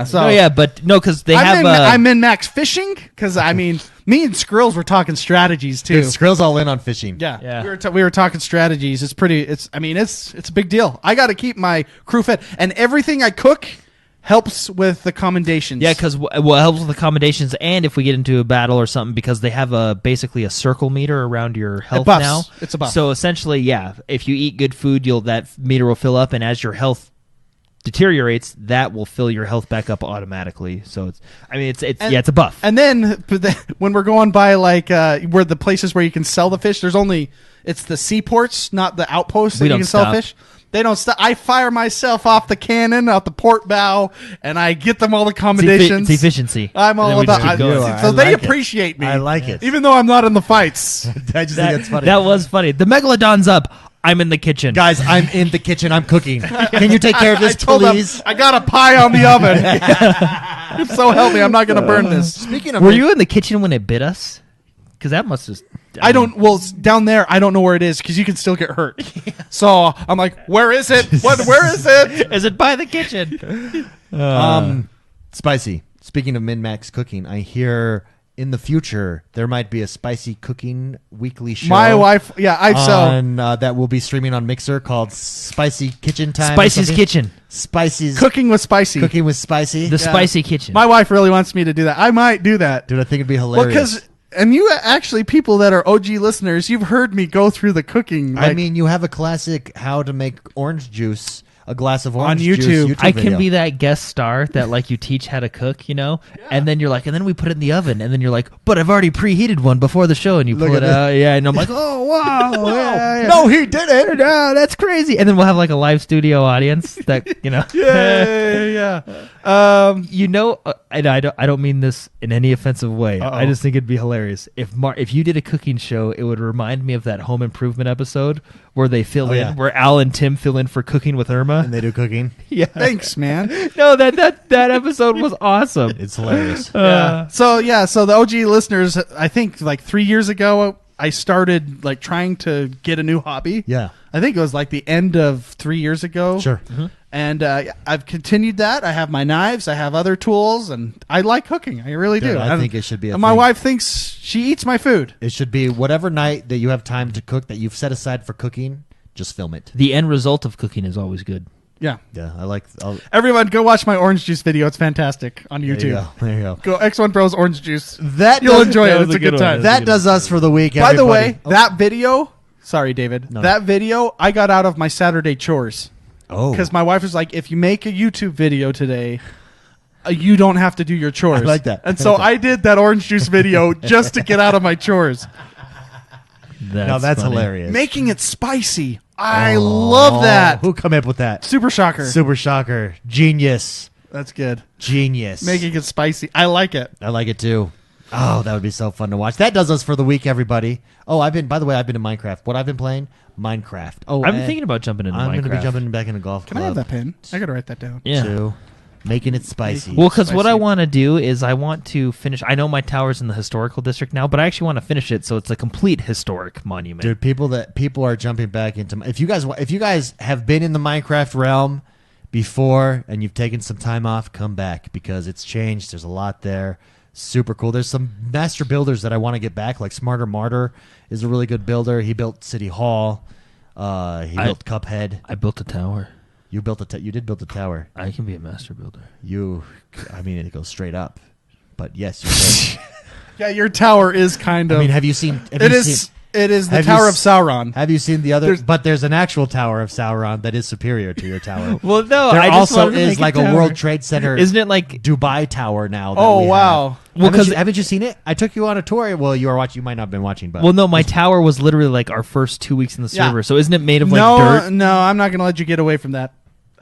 So because they have. I'm in max fishing because me and Skrills were talking strategies too. Dude, Skrill's all in on fishing. Yeah. We were talking strategies. It's a big deal. I got to keep my crew fed, and everything I cook helps with the commendations. Yeah, because it helps with accommodations, and if we get into a battle or something, because they have basically a circle meter around your health buffs. now. It's a buff. So essentially, yeah, if you eat good food, that meter will fill up, and as your health deteriorates, that will fill your health back up automatically. So it's a buff. And then when we're going by like where the places where you can sell the fish, it's the seaports, not the outposts that you can sell fish. They don't stop. I fire myself off the cannon, out the port bow, and I get them all the accommodations. It's efficiency. I'm all about going. so I they like appreciate me. I like it. Even though I'm not in the fights. I just think it's funny. That was funny. The Megalodon's up. I'm in the kitchen. Guys, I'm in the kitchen. I'm cooking. Can you take care of this, I told them, please? I got a pie on the oven. So help me, I'm not going to burn this. Speaking of, Were you in the kitchen when it bit us? Because that must just... Well, down there, I don't know where it is because you can still get hurt. So I'm like, where is it? Where is it? Is it by the kitchen? Spicy. Speaking of min-max cooking, I hear in the future there might be a spicy cooking weekly show. My wife, that will be streaming on Mixer called Spicy Kitchen Time. Spicy's Kitchen. Spicy's cooking with spicy. Cooking with Spicy. The Spicy Kitchen. My wife really wants me to do that. I might do that. Dude, I think it'd be Well, hilarious. and you actually, people that are OG listeners, you've heard me go through the cooking. I mean, you have a classic how to make orange juice, a glass of orange On juice YouTube. I video. can be that guest star that like you teach how to cook, and then you're like, and then we put it in the oven, and then you're like, but I've already preheated one before the show, and you Look pull at it out, and I'm like, oh wow, yeah. No, he didn't. No, that's crazy. And then we'll have like a live studio audience that yeah. I don't mean this in any offensive way. Uh-oh. I just think it'd be hilarious if you did a cooking show. It would remind me of that Home Improvement episode where they fill in, where Al and Tim fill in for Cooking with Irma. And they do cooking. Yeah, Thanks, man. no, that episode was awesome. It's hilarious. So the OG listeners, I think like 3 years ago, I started like trying to get a new hobby. Yeah. I think it was like the end of 3 years ago. Sure. Mm-hmm. And I've continued that. I have my knives. I have other tools, and I like cooking. I really Dude, do. I think it should be a and my thing. wife thinks she eats my food. It should be whatever night that you have time to cook that you've set aside for cooking, just film it. The end result of cooking is always good. Yeah. Yeah, I like. Everyone, go watch my orange juice video. It's fantastic on YouTube. There you go. Go XoneBros orange juice. That You'll does- enjoy that it. was It's a a good good time. one. That does us for the week. By the everybody. way, that video. Sorry, David. No. That video I got out of my Saturday chores Oh, because my wife was like, "If you make a YouTube video today, you don't have to do your chores." I like that. And so I did that orange juice video just to get out of my chores, that's funny. hilarious. making it spicy. I love that. Who come up with that? Super shocker. Super shocker. Genius. That's good. Genius. Making it spicy. I like it. I like it too. Oh, that would be so fun to watch. That does us for the week, everybody. Oh, by the way, I've been in Minecraft. What I've been playing? Minecraft. Oh, I've been thinking about jumping into I'm Minecraft. going to be jumping back into golf Can I have that pen? I got to write that down. Yeah. Too. Making it spicy. Well, because what Spicy. I want to do is I want to finish. I know my tower's in the historical district now, but I actually want to finish it so it's a complete historic monument. Dude, people are jumping back into. If you guys have been in the Minecraft realm before and you've taken some time off, come back because it's changed. There's a lot there. Super cool. There's some master builders that I want to get back. Like Smarter Martyr is a really good builder. He built City Hall. He built Cuphead. I built a tower. You built you did build a tower. I can be a master builder. It goes straight up. But yes, you did. Yeah, your tower is kind of. I mean, have you seen? It is the have you Tower of s- Sauron. Have you seen the other? But there's an actual Tower of Sauron that is superior to your tower. Well, no, There I just also wanted to is make like a tower. World Trade Center. Isn't it like? Dubai Tower now? That Oh, we wow. have. Well, Haven't 'cause- haven't you seen it? I took you on a tour. Well, you were watching. You might not have been watching, but Well, no, my tower was literally like our first 2 weeks in the Yeah. server. So isn't it made of like No, dirt? no, I'm not going to let you get away from that.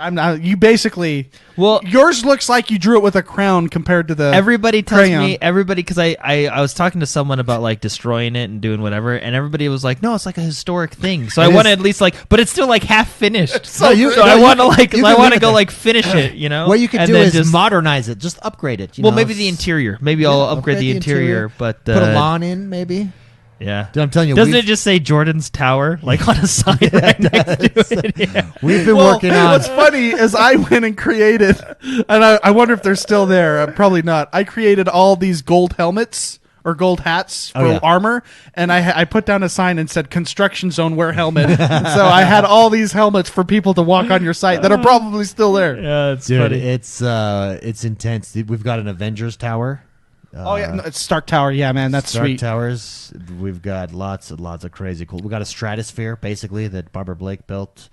I'm not. You basically. Well, Yours looks like you drew it with a crown compared to the. everybody tells crayon. me because I was talking to someone about like destroying it and doing whatever, and everybody was like, no, it's like a historic thing. So I It want to is. at least like, but it's still like half finished. So so you- I you want to can- like, you I can want leave to it go there. like finish it. You know, what you could And do then is just, modernize it. Just upgrade it. well, maybe the interior. Maybe I'll upgrade the interior, but put a lawn in, maybe. yeah. Dude, I'm telling you, Doesn't we've- it just say Jordan's Tower like on a sign right next to it? Yeah. We've been Well, working on. What's funny is I went and created, and I wonder if they're still there. Probably not. I created all these gold helmets or gold hats for Oh, yeah. armor, and I put down a sign and said "Construction Zone Wear Helmet." So I had all these helmets for people to walk on your site that are probably still there. Yeah, it's Dude, funny. it's intense. We've got an Avengers Tower. Oh yeah, no, it's Stark Tower. Yeah, man, that's Stark sweet. Towers. We've got lots of crazy cool. We've got a stratosphere basically that Barbara Blake built.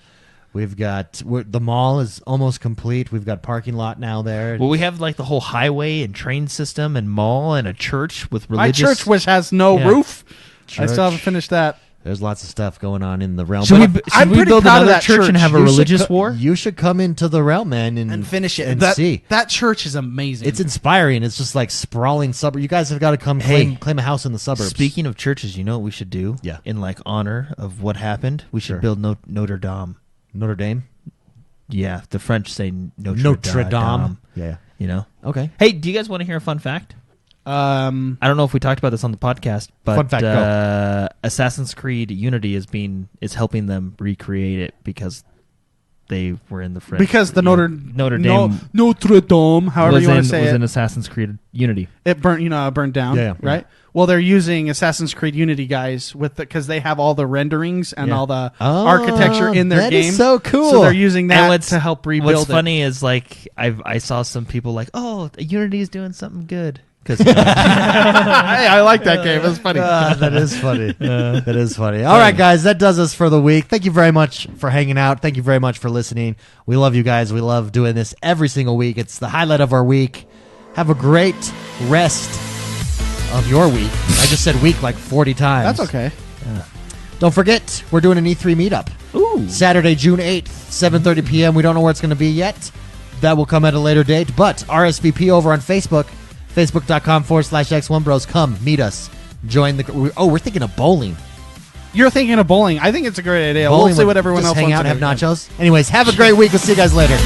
We've got the mall is almost complete. We've got parking lot now there. Well, we have like the whole highway and train system and mall and a church with My religious. church, which has no Yeah. roof, I Church. still haven't finished that. There's lots of stuff going on in the realm. Should But we, I'm should we pretty build proud of another that church and church. have a you should religious co- war? You should come into the realm, man, and finish it and that, see. That church is amazing. It's inspiring. It's just like sprawling suburb. You guys have got to come Hey, claim a house in the suburbs. Speaking of churches, you know what we should do? Yeah. In like honor of what happened, we should Sure. build Notre Dame. Notre Dame. Yeah, the French say Notre Dame. Yeah. You know. Okay. Hey, do you guys want to hear a fun fact? I don't know if we talked about this on the podcast, but Fun fact, go. Assassin's Creed Unity is helping them recreate it because they were in the French. because the Notre Dame, Notre Dame, however was you want in, to say was it, in Assassin's Creed Unity. it burnt. It burned down. Yeah. Right. Well, they're using Assassin's Creed Unity guys because they have all the renderings and Yeah. all the Oh, architecture in their that game. is so cool. So they're using And that to help rebuild What's it. funny is like I saw some people like, oh, Unity is doing something good because Hey, I like that game. It's funny. That is funny. That is funny. All right, guys, that does us for the week. Thank you very much for hanging out. Thank you very much for listening. We love you guys. We love doing this every single week. It's the highlight of our week. Have a great rest of your week. I just said week like 40 times. That's okay. Don't forget, we're doing an E3 meetup. ooh, Saturday, June 8th, 7:30 p.m. We don't know where it's going to be yet. That will come at a later date. But RSVP over on Facebook, facebook.com/XoneBros. Come, meet us. Join the... we're thinking of bowling. You're thinking of bowling. I think it's a great idea. Bowling We'll see with- what everyone just else hang wants out, to have do. nachos. Anyways, have a great week. We'll see you guys later.